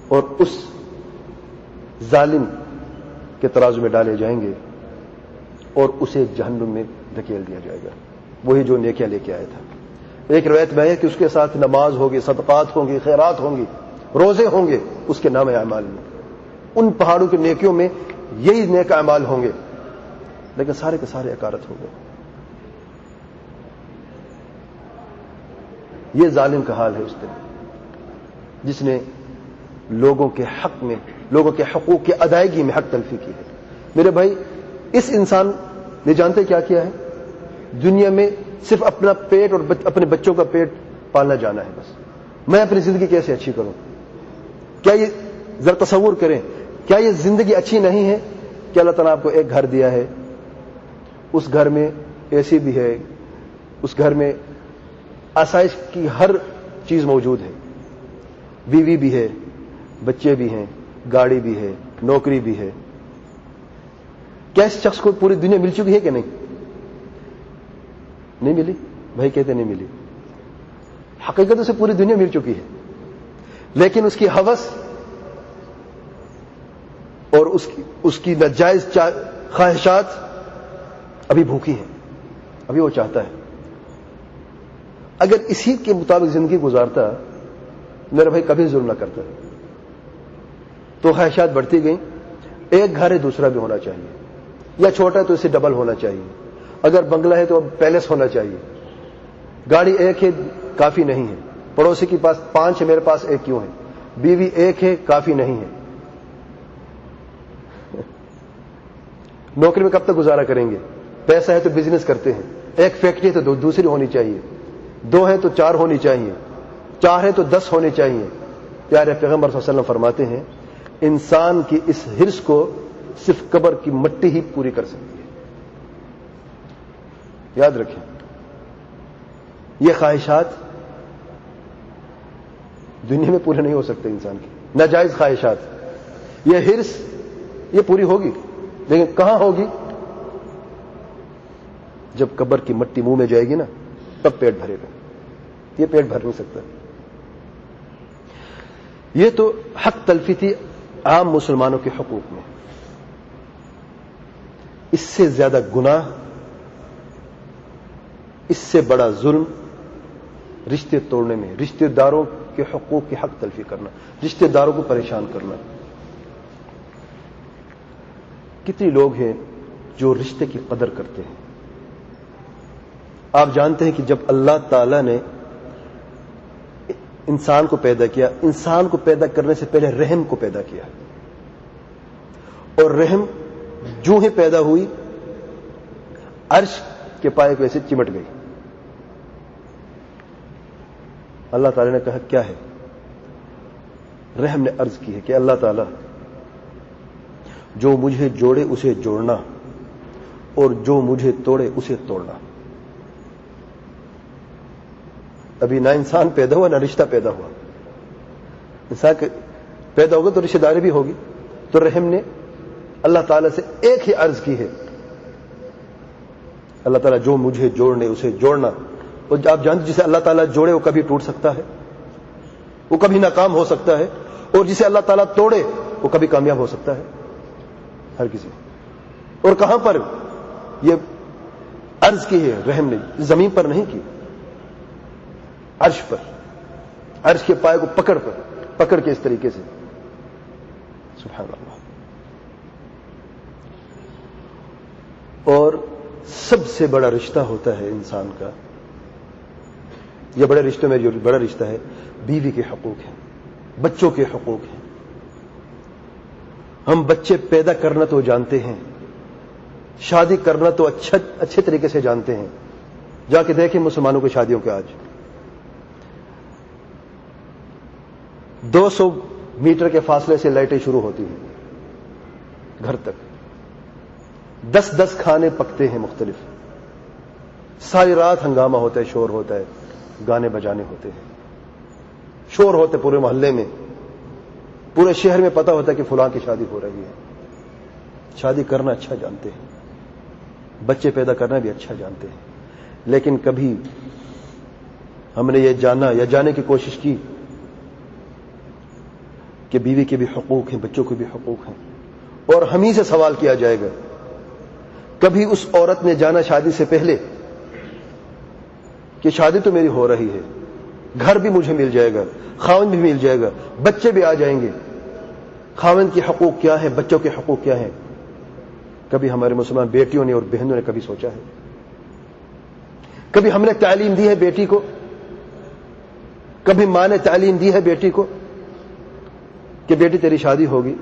اور اس ظالم کے ترازو میں ڈالے جائیں گے اور اسے جہنم میں دھکیل دیا جائے گا، وہی جو نیکیاں لے کے آیا تھا. ایک روایت میں ہے کہ اس کے ساتھ نماز ہوگی، صدقات ہوں گی، خیرات ہوں گی، روزے ہوں گے اس کے نام اعمال میں. ان پہاڑوں کی نیکیوں میں یہی نیک اعمال ہوں گے، لیکن سارے کے سارے اکارت ہوں گے. یہ ظالم کا حال ہے اس دن، جس نے لوگوں کے حق میں، لوگوں کے حقوق کی ادائیگی میں حق تلفی کی ہے. میرے بھائی، اس انسان نے جانتے کیا کیا ہے؟ دنیا میں صرف اپنا پیٹ اور اپنے بچوں کا پیٹ پالنا جانا ہے بس. میں اپنی زندگی کیسے اچھی کروں؟ کیا یہ ذرا تصور کریں، کیا یہ زندگی اچھی نہیں ہے کہ اللہ تعالیٰ آپ کو ایک گھر دیا ہے، اس گھر میں اے سی بھی ہے، اس گھر میں آسائش کی ہر چیز موجود ہے، بیوی بھی ہے، بچے بھی ہیں، گاڑی بھی ہے، نوکری بھی ہے. کیا اس شخص کو پوری دنیا مل چکی ہے کہ نہیں؟ نہیں ملی. بھائی کہتے نہیں ملی. حقیقت اسے پوری دنیا مل چکی ہے، لیکن اس کی ہوس اور اس کی ناجائز خواہشات ابھی بھوکی ہیں، ابھی وہ چاہتا ہے. اگر اسی کے مطابق زندگی گزارتا، میرا بھائی کبھی ظلم نہ کرتا. تو خواہشات بڑھتی گئیں. ایک گھر ہے دوسرا بھی ہونا چاہیے، یا چھوٹا ہے تو اسے ڈبل ہونا چاہیے. اگر بنگلہ ہے تو اب پیلس ہونا چاہیے. گاڑی ایک ہے کافی نہیں ہے، پڑوسی کے پاس 5 ہے، میرے پاس ایک کیوں ہے؟ بیوی ایک ہے کافی نہیں ہے. نوکری میں کب تک گزارا کریں گے؟ پیسہ ہے تو بزنس کرتے ہیں. ایک فیکٹری ہے تو دوسری ہونی چاہیے، 2 ہیں تو 4 ہونی چاہیے، 4 ہیں تو 10 ہونے چاہیے. پیارے پیغمبر صلی اللہ علیہ وسلم فرماتے ہیں انسان کی اس حرص کو صرف قبر کی مٹی ہی پوری کر سکتی ہے. یاد رکھیں، یہ خواہشات دنیا میں پورے نہیں ہو سکتے انسان کی. ناجائز خواہشات، یہ حرص، یہ پوری ہوگی، لیکن کہاں ہوگی؟ جب قبر کی مٹی منہ میں جائے گی نا، تب پیٹ بھرے گا. یہ پیٹ بھر نہیں سکتا. یہ تو حق تلفی تھی عام مسلمانوں کے حقوق میں. اس سے زیادہ گناہ، اس سے بڑا ظلم رشتے توڑنے میں، رشتے داروں کے حقوق کی حق تلفی کرنا، رشتے داروں کو پریشان کرنا. کتنے لوگ ہیں جو رشتے کی قدر کرتے ہیں. آپ جانتے ہیں کہ جب اللہ تعالی نے انسان کو پیدا کیا، انسان کو پیدا کرنے سے پہلے رحم کو پیدا کیا، اور رحم جو ہی پیدا ہوئی عرش کے پائے کو ایسے چمٹ گئی. اللہ تعالی نے کہا کیا ہے؟ رحم نے عرض کی ہے کہ اللہ تعالی جو مجھے جوڑے اسے جوڑنا اور جو مجھے توڑے اسے توڑنا. ابھی نہ انسان پیدا ہوا نہ رشتہ پیدا ہوا. انسان پیدا ہوگا تو رشتہ داری بھی ہوگی. تو رحم نے اللہ تعالی سے ایک ہی عرض کی ہے، اللہ تعالیٰ جو مجھے جوڑنے اسے جوڑنا. اور آپ جانتے جسے اللہ تعالیٰ جوڑے وہ کبھی ٹوٹ سکتا ہے، وہ کبھی ناکام ہو سکتا ہے، اور جسے اللہ تعالیٰ توڑے وہ کبھی کامیاب ہو سکتا ہے. ہر کسی. اور کہاں پر یہ عرض کی ہے رحم نے؟ زمین پر نہیں کی، عرش پر. عرش کے پائے کو پکڑ کے اس طریقے سے. سبحان اللہ. اور سب سے بڑا رشتہ ہوتا ہے انسان کا، یہ بڑے رشتوں میں جو بڑا رشتہ ہے بیوی کے حقوق ہیں، بچوں کے حقوق ہیں. ہم بچے پیدا کرنا تو جانتے ہیں، شادی کرنا تو اچھے طریقے سے جانتے ہیں. جا کے دیکھیں مسلمانوں کی شادیوں کے آج 200 میٹر کے فاصلے سے لائٹیں شروع ہوتی ہیں گھر تک. 10 کھانے پکتے ہیں مختلف. ساری رات ہنگامہ ہوتا ہے، شور ہوتا ہے، گانے بجانے ہوتے ہیں، شور ہوتے پورے محلے میں. پورے شہر میں پتہ ہوتا ہے کہ فلاں کی شادی ہو رہی ہے. شادی کرنا اچھا جانتے ہیں, بچے پیدا کرنا بھی اچھا جانتے ہیں, لیکن کبھی ہم نے یہ جانا یا جانے کی کوشش کی کہ بیوی کے بھی حقوق ہیں, بچوں کے بھی حقوق ہیں, اور ہم ہی سے سوال کیا جائے گا. کبھی اس عورت نے جانا شادی سے پہلے کہ شادی تو میری ہو رہی ہے, گھر بھی مجھے مل جائے گا, خاوند بھی مل جائے گا, بچے بھی آ جائیں گے, خاوند کے حقوق کیا ہیں, بچوں کے حقوق کیا ہیں. کبھی ہمارے مسلمان بیٹیوں نے اور بہنوں نے کبھی سوچا ہے؟ کبھی ہم نے تعلیم دی ہے بیٹی کو, کبھی ماں نے تعلیم دی ہے بیٹی کو کہ بیٹی تیری شادی ہوگی,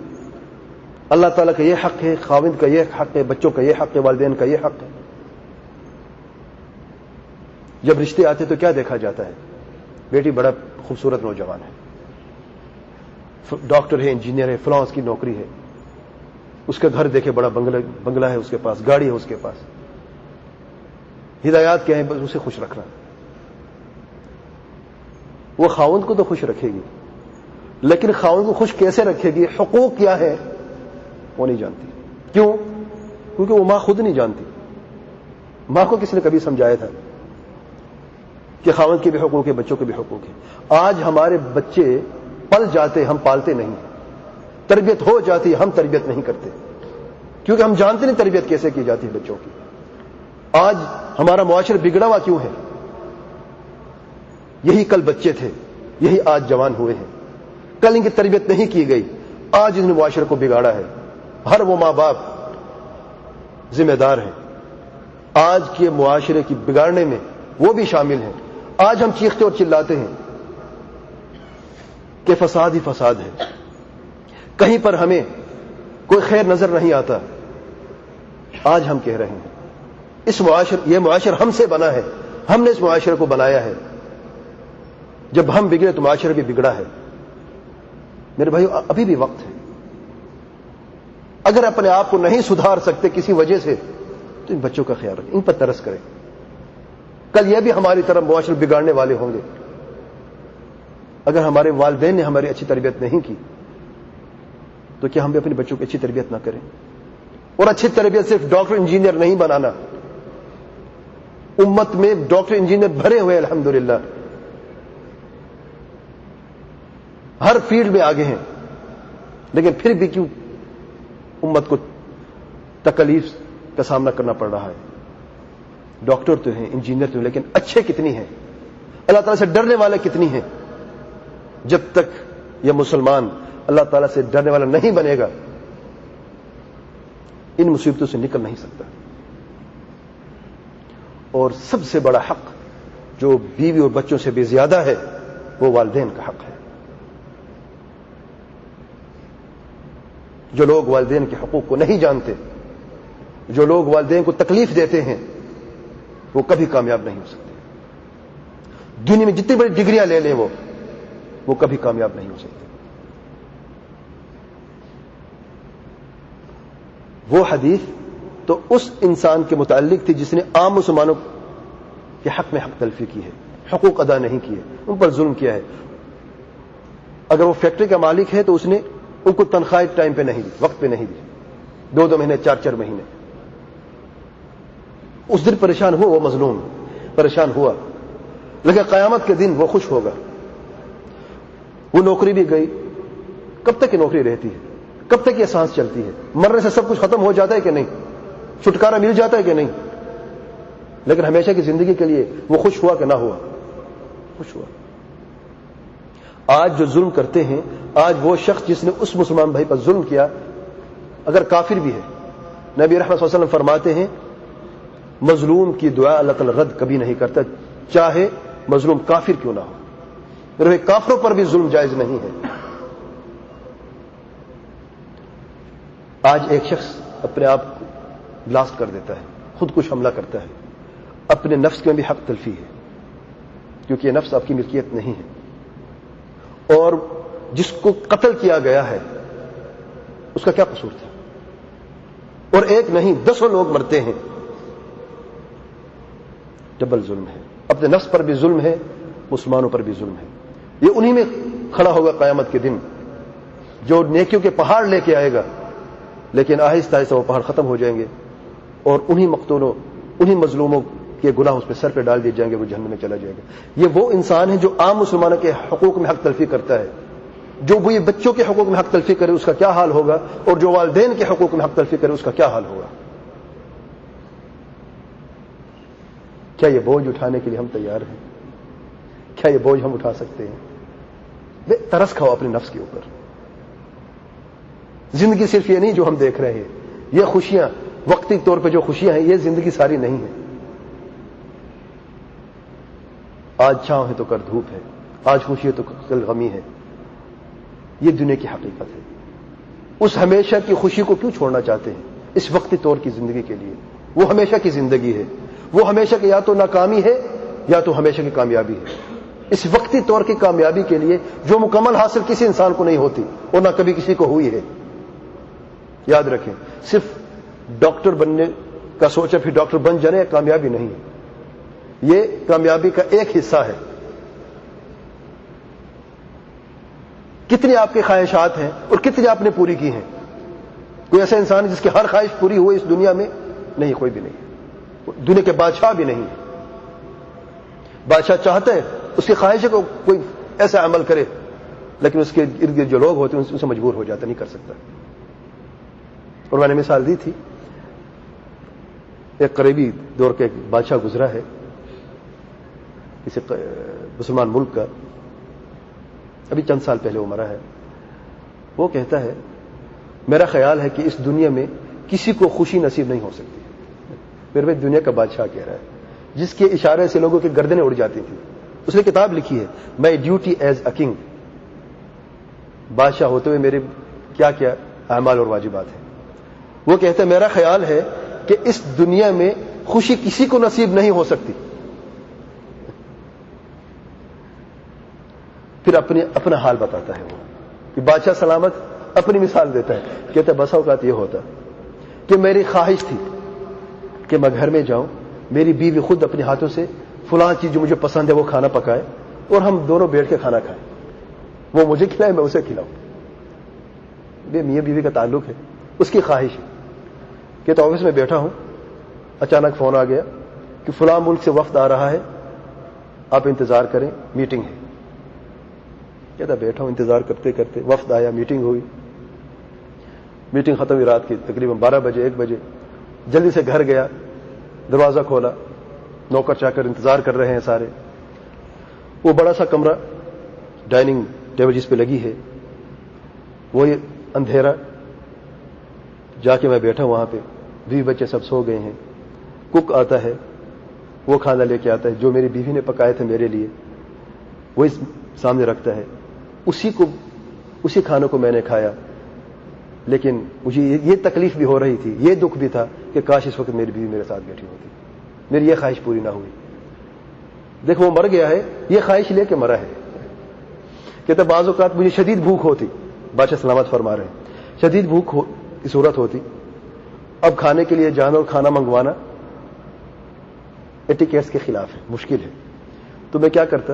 اللہ تعالیٰ کا یہ حق ہے, خاوند کا یہ حق ہے, بچوں کا یہ حق ہے, والدین کا یہ حق ہے. جب رشتے آتے تو کیا دیکھا جاتا ہے؟ بیٹی بڑا خوبصورت نوجوان ہے, ڈاکٹر ہے, انجینئر ہے, فلاں اس کی نوکری ہے, اس کا گھر دیکھے بڑا بنگلہ ہے اس کے پاس, گاڑی ہے اس کے پاس, ہدایات کیا ہیں, بس اسے خوش رکھنا. وہ خاوند کو تو خوش رکھے گی, لیکن خاوند کو خوش کیسے رکھے گی, حقوق کیا ہے وہ نہیں جانتی. کیوں؟ کیونکہ وہ ماں خود نہیں جانتی. ماں کو کس نے کبھی سمجھایا تھا کہ خاوند کے بھی حقوق ہے, بچوں کے بھی حقوق ہے؟ آج ہمارے بچے پل جاتے, ہم پالتے نہیں, تربیت ہو جاتی, ہم تربیت نہیں کرتے, کیونکہ ہم جانتے نہیں تربیت کیسے کی جاتی ہے بچوں کی. آج ہمارا معاشرہ بگڑا ہوا کیوں ہے؟ یہی کل بچے تھے, یہی آج جوان ہوئے ہیں. کل ان کی تربیت نہیں کی گئی, آج ان نے معاشرے کو بگاڑا ہے. ہر وہ ماں باپ ذمہ دار ہیں آج کے معاشرے کی بگاڑنے میں, وہ بھی شامل ہیں. آج ہم چیختے اور چلاتے ہیں کہ فساد ہی فساد ہے, کہیں پر ہمیں کوئی خیر نظر نہیں آتا. آج ہم کہہ رہے ہیں یہ معاشرہ ہم سے بنا ہے, ہم نے اس معاشرے کو بنایا ہے. جب ہم بگڑے تو معاشرہ بھی بگڑا ہے. میرے بھائیو, ابھی بھی وقت ہے. اگر اپنے آپ کو نہیں سدھار سکتے کسی وجہ سے تو ان بچوں کا خیال رکھیں, ان پر ترس کریں. کل یہ بھی ہماری طرف معاشرہ بگاڑنے والے ہوں گے. اگر ہمارے والدین نے ہماری اچھی تربیت نہیں کی تو کیا ہم بھی اپنے بچوں کی اچھی تربیت نہ کریں؟ اور اچھی تربیت صرف ڈاکٹر انجینئر نہیں بنانا. امت میں ڈاکٹر انجینئر بھرے ہوئے الحمدللہ, ہر فیلڈ میں آگے ہیں, لیکن پھر بھی کیوں امت کو تکلیف کا سامنا کرنا پڑ رہا ہے؟ ڈاکٹر تو ہیں, انجینئر تو ہیں, لیکن اچھے کتنی ہیں, اللہ تعالیٰ سے ڈرنے والے کتنی ہیں؟ جب تک یہ مسلمان اللہ تعالیٰ سے ڈرنے والا نہیں بنے گا ان مصیبتوں سے نکل نہیں سکتا. اور سب سے بڑا حق جو بیوی اور بچوں سے بھی زیادہ ہے وہ والدین کا حق ہے. جو لوگ والدین کے حقوق کو نہیں جانتے, جو لوگ والدین کو تکلیف دیتے ہیں, وہ کبھی کامیاب نہیں ہو سکتے. دنیا میں جتنی بڑی ڈگریاں لے لیں وہ کبھی کامیاب نہیں ہو سکتے. وہ حدیث تو اس انسان کے متعلق تھی جس نے عام مسلمانوں کے حق میں حق تلفی کی ہے, حقوق ادا نہیں کیے, ان پر ظلم کیا ہے. اگر وہ فیکٹری کا مالک ہے تو اس نے ان کو تنخواہ ٹائم پہ نہیں دی, وقت پہ نہیں دی, 2 مہینے 4 مہینے. اس دن پریشان ہوا, وہ مظلوم پریشان ہوا, لیکن قیامت کے دن وہ خوش ہوگا. وہ نوکری بھی گئی, کب تک یہ نوکری رہتی ہے, کب تک یہ سانس چلتی ہے؟ مرنے سے سب کچھ ختم ہو جاتا ہے کہ نہیں, چھٹکارا مل جاتا ہے کہ نہیں؟ لیکن ہمیشہ کی زندگی کے لیے وہ خوش ہوا کہ نہ ہوا؟ خوش ہوا. آج جو ظلم کرتے ہیں, آج وہ شخص جس نے اس مسلمان بھائی پر ظلم کیا اگر کافر بھی ہے, نبی رحمت صلی اللہ علیہ وسلم فرماتے ہیں مظلوم کی دعا اللہ تعالی رد کبھی نہیں کرتا, چاہے مظلوم کافر کیوں نہ ہو. میرے کافروں پر بھی ظلم جائز نہیں ہے. آج ایک شخص اپنے آپ کو بلاسٹ کر دیتا ہے, خودکش حملہ کرتا ہے, اپنے نفس کے میں بھی حق تلفی ہے, کیونکہ یہ نفس آپ کی ملکیت نہیں ہے. اور جس کو قتل کیا گیا ہے اس کا کیا قصور تھا؟ اور ایک نہیں 10 لوگ مرتے ہیں. ڈبل ظلم ہے, اپنے نفس پر بھی ظلم ہے, مسلمانوں پر بھی ظلم ہے. یہ انہی میں کھڑا ہوگا قیامت کے دن جو نیکیوں کے پہاڑ لے کے آئے گا، لیکن آہستہ آہستہ وہ پہاڑ ختم ہو جائیں گے اور انہی مقتولوں، انہی مظلوموں کے گناہ اس پہ سر پہ ڈال دیے جائیں گے، وہ جہنم میں چلا جائے گا۔ یہ وہ انسان ہے جو عام مسلمانوں کے حقوق میں حق تلفی کرتا ہے۔ جو وہ بچوں کے حقوق میں حق تلفی کرے اس کا کیا حال ہوگا، اور جو والدین کے حقوق میں حق تلفی کرے اس کا کیا حال ہوگا۔ کیا یہ بوجھ اٹھانے کے لیے ہم تیار ہیں؟ کیا یہ بوجھ ہم اٹھا سکتے ہیں؟ ترس کھاؤ اپنے نفس کے اوپر۔ زندگی صرف یہ نہیں جو ہم دیکھ رہے ہیں، یہ خوشیاں وقتی طور پہ جو خوشیاں ہیں، یہ زندگی ساری نہیں ہے۔ آج چھاؤں ہے تو کل دھوپ ہے، آج خوشی ہے تو کل غمی ہے، یہ دنیا کی حقیقت ہے۔ اس ہمیشہ کی خوشی کو کیوں چھوڑنا چاہتے ہیں اس وقتی طور کی زندگی کے لیے؟ وہ ہمیشہ کی زندگی ہے، وہ ہمیشہ کی یا تو ناکامی ہے یا تو ہمیشہ کی کامیابی ہے۔ اس وقتی طور کی کامیابی کے لیے جو مکمل حاصل کسی انسان کو نہیں ہوتی اور نہ کبھی کسی کو ہوئی ہے، یاد رکھیں۔ صرف ڈاکٹر بننے کا سوچا پھر ڈاکٹر بن جانے، کامیابی نہیں ہے، یہ کامیابی کا ایک حصہ ہے۔ کتنی آپ کی خواہشات ہیں اور کتنی آپ نے پوری کی ہیں؟ کوئی ایسا انسان ہے جس کی ہر خواہش پوری ہوئی اس دنیا میں؟ نہیں، کوئی بھی نہیں، دنیا کے بادشاہ بھی نہیں۔ بادشاہ چاہتا ہے اس کی خواہش ہے کہ کوئی ایسا عمل کرے، لیکن اس کے ارد گرد جو لوگ ہوتے ہیں ان سے مجبور ہو جاتا، نہیں کر سکتا۔ اور میں نے مثال دی تھی، ایک قریبی دور کے ایک بادشاہ گزرا ہے کسی مسلمان ملک کا، ابھی چند سال پہلے وہ مرا ہے۔ وہ کہتا ہے میرا خیال ہے کہ اس دنیا میں کسی کو خوشی نصیب نہیں ہو سکتی۔ میرے بھائی دنیا کا بادشاہ کہہ رہا ہے جس کے اشارے سے لوگوں کی گردنیں اڑ جاتی تھی۔ اس نے کتاب لکھی ہے my duty as a king, بادشاہ ہوتے ہوئے میرے کیا کیا اعمال اور واجبات ہیں۔ وہ کہتا ہے میرا خیال ہے کہ اس دنیا میں خوشی کسی کو نصیب نہیں ہو سکتی۔ پھر اپنا حال بتاتا ہے وہ کہ بادشاہ سلامت اپنی مثال دیتا ہے، کہتا ہے بسا اوقات یہ ہوتا کہ میری خواہش تھی کہ میں گھر میں جاؤں، میری بیوی خود اپنے ہاتھوں سے فلاں چیز جو مجھے پسند ہے وہ کھانا پکائے اور ہم دونوں بیٹھ کے کھانا کھائیں، وہ مجھے کھلائے میں اسے کھلاؤں۔ یہ میاں بیوی کا تعلق ہے، اس کی خواہش ہے۔ کہتا آفس میں بیٹھا ہوں، اچانک فون آ گیا کہ فلاں ملک سے وفد آ رہا ہے، آپ انتظار کریں، میٹنگ ہے۔ کہتا بیٹھا ہوں انتظار کرتے کرتے، وفد آیا، میٹنگ ہوئی، میٹنگ ختم ہوئی رات کی تقریباً 12 بجے 1 بجے۔ جلدی سے گھر گیا، دروازہ کھولا، نوکر چاکر انتظار کر رہے ہیں سارے۔ وہ بڑا سا کمرہ، ڈائننگ ٹیبل جس پہ لگی ہے، وہی اندھیرا، جا کے میں بیٹھا وہاں پہ، بیوی بچے سب سو گئے ہیں۔ کک آتا ہے، وہ کھانا لے کے آتا ہے جو میری بیوی نے پکائے تھے میرے لیے، وہی سامنے رکھتا ہے۔ اسی کھانے کو میں نے کھایا، لیکن مجھے یہ تکلیف بھی ہو رہی تھی، یہ دکھ بھی تھا کہ کاش اس وقت میری بیوی میرے ساتھ بیٹھی ہوتی، میری یہ خواہش پوری نہ ہوئی۔ دیکھو وہ مر گیا ہے، یہ خواہش لے کے مرا ہے۔ کہتا بعض اوقات مجھے شدید بھوک ہوتی، بادشاہ سلامت فرما رہے ہیں، شدید بھوک کی صورت ہوتی، اب کھانے کے لیے جانا اور کھانا منگوانا ایٹیکیٹس کے خلاف ہے، مشکل ہے۔ تو میں کیا کرتا،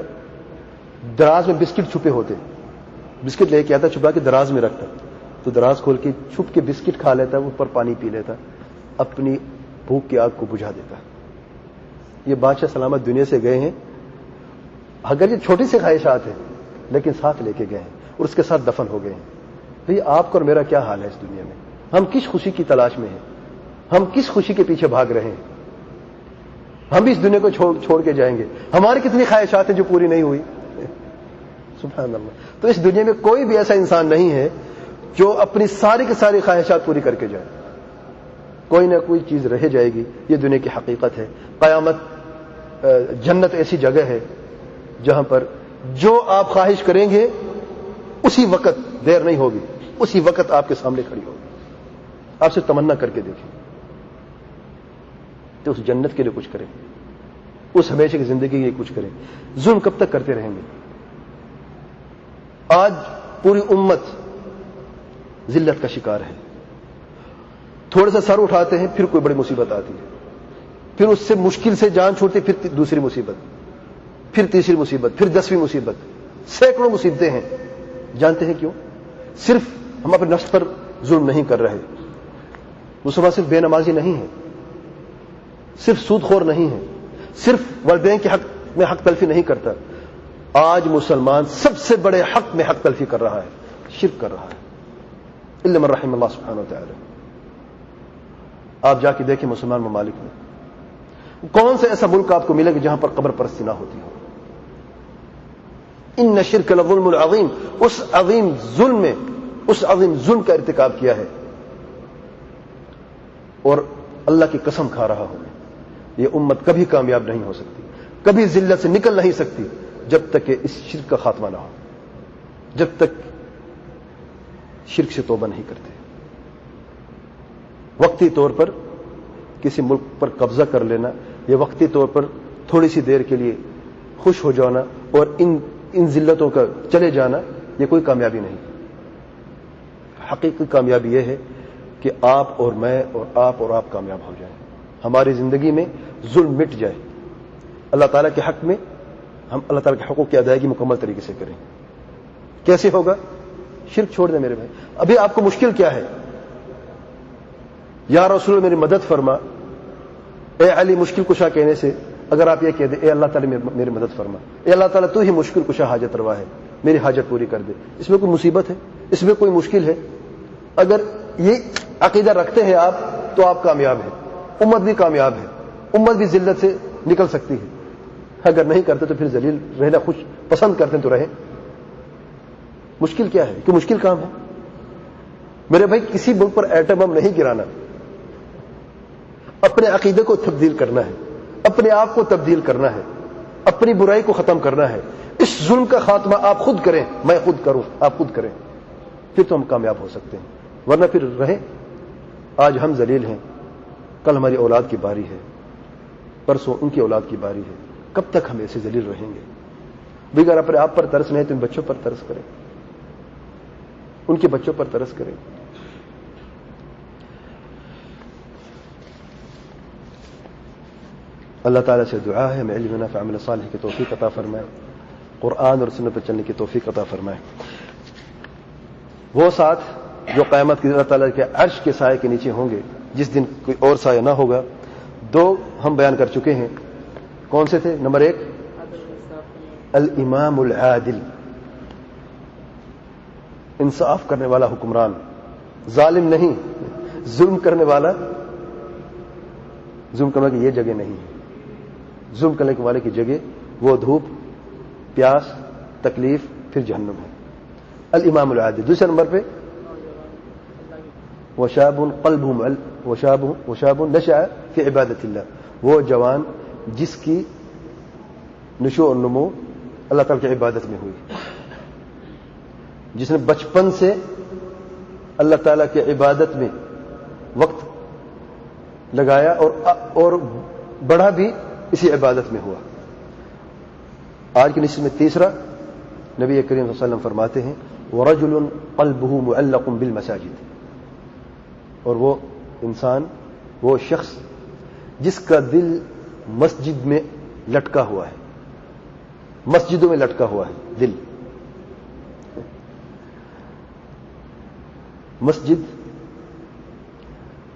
دراز میں بسکٹ چھپے ہوتے، بسکٹ لے کے آتا، چھپا کے دراز میں رکھتا، تو دراز کھول کے چھپ کے بسکٹ کھا لیتا، اوپر پانی پی لیتا، اپنی بھوک کی آگ کو بجھا دیتا۔ یہ بادشاہ سلامت دنیا سے گئے ہیں، اگر یہ چھوٹی سی خواہشات ہیں لیکن ساتھ لے کے گئے ہیں اور اس کے ساتھ دفن ہو گئے ہیں۔ بھئی آپ کا اور میرا کیا حال ہے اس دنیا میں؟ ہم کس خوشی کی تلاش میں ہیں؟ ہم کس خوشی کے پیچھے بھاگ رہے ہیں؟ ہم بھی اس دنیا کو چھوڑ کے جائیں گے، ہماری کتنی خواہشات ہیں جو پوری نہیں ہوئی، سبحان اللہ۔ تو اس دنیا میں کوئی بھی ایسا انسان نہیں ہے جو اپنی ساری کی ساری خواہشات پوری کر کے جائے، کوئی نہ کوئی چیز رہ جائے گی، یہ دنیا کی حقیقت ہے۔ قیامت، جنت ایسی جگہ ہے جہاں پر جو آپ خواہش کریں گے اسی وقت، دیر نہیں ہوگی، اسی وقت آپ کے سامنے کھڑی ہوگی۔ آپ سے تمنا کر کے دیکھیں تو اس جنت کے لیے کچھ کریں، اس ہمیشہ کی زندگی کے لیے کچھ کریں۔ ظلم کب تک کرتے رہیں گے؟ آج پوری امت ذلت کا شکار ہے، تھوڑا سا سر اٹھاتے ہیں پھر کوئی بڑی مصیبت آتی ہے، پھر اس سے مشکل سے جان چھوڑتی، پھر دوسری مصیبت، پھر تیسری مصیبت، پھر 10ویں مصیبت، سینکڑوں مصیبتیں ہیں۔ جانتے ہیں کیوں؟ صرف ہم اپنے نفس پر ظلم نہیں کر رہے. مسلمان صرف بے نمازی نہیں ہے, صرف سود خور نہیں ہے, صرف والدین کے حق میں حق تلفی نہیں کرتا. آج مسلمان سب سے بڑے حق میں حق تلفی کر رہا ہے, شرک کر رہا ہے, الا من رحم اللہ سبحانہ و تعالی. آپ جا کے دیکھیں مسلمان ممالک میں کون سے ایسا ملک آپ کو ملے گا جہاں پر قبر پرستی نہ ہوتی ہو. ان شرک لظلم العظیم, اس عظیم ظلم کا ارتکاب کیا ہے. اور اللہ کی قسم کھا رہا ہوں, یہ امت کبھی کامیاب نہیں ہو سکتی, کبھی ذلت سے نکل نہیں سکتی جب تک کہ اس شرک کا خاتمہ نہ ہو, جب تک شرک سے توبہ نہیں کرتے. وقتی طور پر کسی ملک پر قبضہ کر لینا, یا وقتی طور پر تھوڑی سی دیر کے لیے خوش ہو جانا اور ان ذلتوں کا چلے جانا, یہ کوئی کامیابی نہیں. حقیقی کامیابی یہ ہے کہ آپ اور میں اور آپ کامیاب ہو جائیں, ہماری زندگی میں ظلم مٹ جائے, اللہ تعالیٰ کے حق میں ہم اللہ تعالیٰ کے حقوق کی ادائیگی مکمل طریقے سے کریں. کیسے ہوگا؟ شرک چھوڑ دیں میرے بھائی. ابھی آپ کو مشکل کیا ہے؟ یا رسول میری مدد فرما, اے علی مشکل کشا کہنے سے اگر آپ یہ کہہ دیں اے اللہ تعالیٰ میری مدد فرما, اے اللہ تعالیٰ تو ہی مشکل کشا حاجت روا ہے, میری حاجت پوری کر دے, اس میں کوئی مصیبت ہے؟ اس میں کوئی مشکل ہے؟ اگر یہ عقیدہ رکھتے ہیں آپ تو آپ کامیاب ہیں, امت بھی کامیاب ہے, امت بھی ذلت سے نکل سکتی ہے. اگر نہیں کرتے تو پھر ذلیل رہنا خوش پسند کرتے ہیں تو رہیں. مشکل کیا ہے؟ کہ مشکل کام ہے میرے بھائی. کسی ملک پر ایٹم بم نہیں گرانا, اپنے عقیدے کو تبدیل کرنا ہے, اپنے آپ کو تبدیل کرنا ہے, اپنی برائی کو ختم کرنا ہے. اس ظلم کا خاتمہ آپ خود کریں, میں خود کروں, آپ خود کریں, پھر تو ہم کامیاب ہو سکتے ہیں. ورنہ پھر رہیں. آج ہم ذلیل ہیں, کل ہماری اولاد کی باری ہے, پرسوں ان کی اولاد کی باری ہے. کب تک ہم ایسے ذلیل رہیں گے؟ بغیر اپنے آپ پر ترس نہیں تو ان بچوں پر ترس کریں, ان کے بچوں پر ترس کریں. اللہ تعالیٰ سے دعا ہے ہمیں علم نافع عمل صالح کی توفیق عطا فرمائے, قرآن اور سنت پر چلنے کی توفیق عطا فرمائے. وہ ساتھ جو قیامت کی اللہ تعالیٰ کے عرش کے سائے کے نیچے ہوں گے, جس دن کوئی اور سایہ نہ ہوگا. دو ہم بیان کر چکے ہیں, کون سے تھے؟ نمبر 1 الامام العادل, انصاف کرنے والا حکمران, ظالم نہیں, ظلم کرنے والا. ظلم کرنے کی یہ جگہ نہیں ہے. ظلم کرنے والے کی جگہ وہ دھوپ, پیاس, تکلیف, پھر جہنم ہے. الامام العادل. دوسرے نمبر پہ وشاب نشأ فی عبادت اللہ, وہ جوان جس کی نشو اور نمو اللہ تعالی کی عبادت میں ہوئی, جس نے بچپن سے اللہ تعالیٰ کی عبادت میں وقت لگایا اور بڑا بھی اسی عبادت میں ہوا. آج کی نشست میں تیسرا نبی کریم صلی اللہ علیہ وسلم فرماتے ہیں وَرَجُلٌ قَلْبُهُ مُعَلَّقٌ بِالْمَسَاجِدِ, اور وہ انسان, وہ شخص جس کا دل مسجد میں لٹکا ہوا ہے, مسجدوں میں لٹکا ہوا ہے دل. مسجد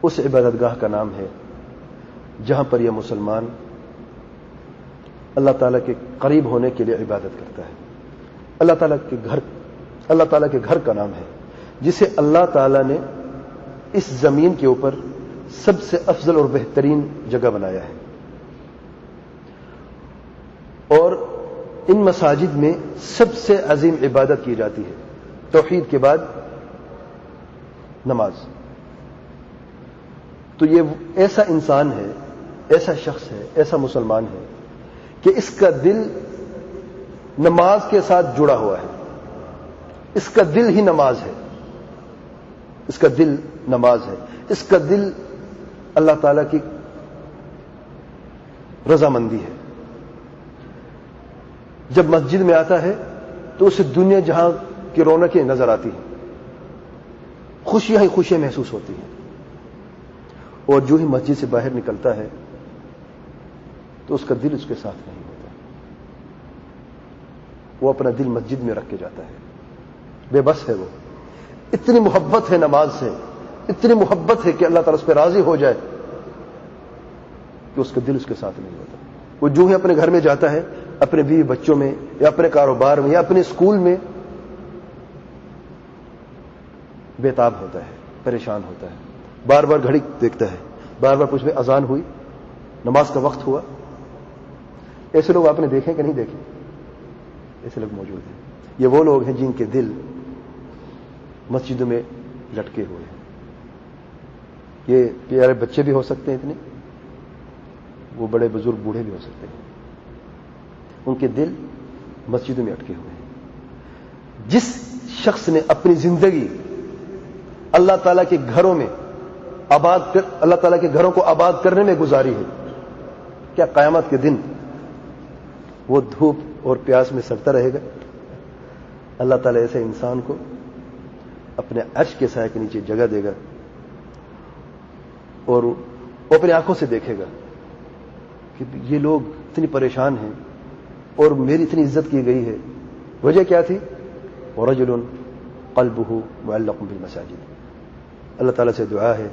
اس عبادت گاہ کا نام ہے جہاں پر یہ مسلمان اللہ تعالیٰ کے قریب ہونے کے لیے عبادت کرتا ہے. اللہ تعالیٰ کے گھر کا نام ہے جسے اللہ تعالیٰ نے اس زمین کے اوپر سب سے افضل اور بہترین جگہ بنایا ہے. اور ان مساجد میں سب سے عظیم عبادت کی جاتی ہے توحید کے بعد نماز. تو یہ ایسا انسان ہے, ایسا شخص ہے, ایسا مسلمان ہے کہ اس کا دل نماز کے ساتھ جڑا ہوا ہے. اس کا دل ہی نماز ہے, اس کا دل نماز ہے, اس کا دل اللہ تعالی کی رضامندی ہے. جب مسجد میں آتا ہے تو اسے دنیا جہاں کی رونقیں نظر آتی ہیں, خوشیاں ہی خوشیاں محسوس ہوتی ہیں. اور جو ہی مسجد سے باہر نکلتا ہے تو اس کا دل اس کے ساتھ نہیں ہوتا, وہ اپنا دل مسجد میں رکھ کے جاتا ہے, بے بس ہے وہ. اتنی محبت ہے نماز سے، اتنی محبت ہے کہ اللہ تعالیٰ اس پہ راضی ہو جائے کہ اس کا دل اس کے ساتھ نہیں ہوتا. وہ جو ہی اپنے گھر میں جاتا ہے، اپنے بیوی بچوں میں یا اپنے کاروبار میں یا اپنے اسکول میں بےتاب ہوتا ہے، پریشان ہوتا ہے، بار بار گھڑی دیکھتا ہے، بار بار پوچھتے اذان ہوئی، نماز کا وقت ہوا. ایسے لوگ آپ نے دیکھے کہ نہیں دیکھے؟ ایسے لوگ موجود ہیں. یہ وہ لوگ ہیں جن کے دل مسجدوں میں لٹکے ہوئے ہیں. یہ پیارے بچے بھی ہو سکتے ہیں اتنے، وہ بڑے بزرگ بوڑھے بھی ہو سکتے ہیں، ان کے دل مسجدوں میں اٹکے ہوئے ہیں. جس شخص نے اپنی زندگی اللہ تعالیٰ کے گھروں میں اللہ تعالیٰ کے گھروں کو آباد کرنے میں گزاری ہے، کیا قیامت کے دن وہ دھوپ اور پیاس میں سڑتا رہے گا؟ اللہ تعالیٰ ایسے انسان کو اپنے عرش کے سائے کے نیچے جگہ دے گا اور وہ اپنی آنکھوں سے دیکھے گا کہ یہ لوگ اتنی پریشان ہیں اور میری اتنی عزت کی گئی ہے. وجہ کیا تھی؟ وَرَجُلٌ قَلْبُهُ مُعَلَّقٌ بِالْمَسَاجِدِ. اللہ تعالیٰ سے دعا ہے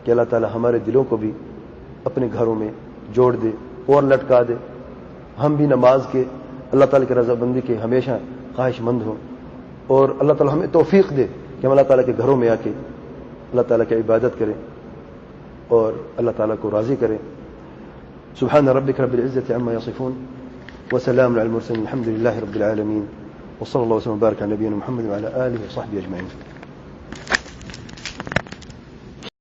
کہ اللہ تعالیٰ ہمارے دلوں کو بھی اپنے گھروں میں جوڑ دے اور لٹکا دے. ہم بھی نماز کے، اللہ تعالیٰ کی رضامندی کے ہمیشہ خواہش مند ہوں، اور اللہ تعالیٰ ہمیں توفیق دے کہ ہم اللہ تعالیٰ کے گھروں میں آ کے اللہ تعالیٰ کی عبادت کریں اور اللہ تعالیٰ کو راضی کریں. سبحان ربک رب العزة عما یصفون وسلام علی المرسلین الحمد للہ رب العالمین وصلی اللہ وسلم وبارک علی نبینا محمد وعلی آلہ وصحبہ اجمعین.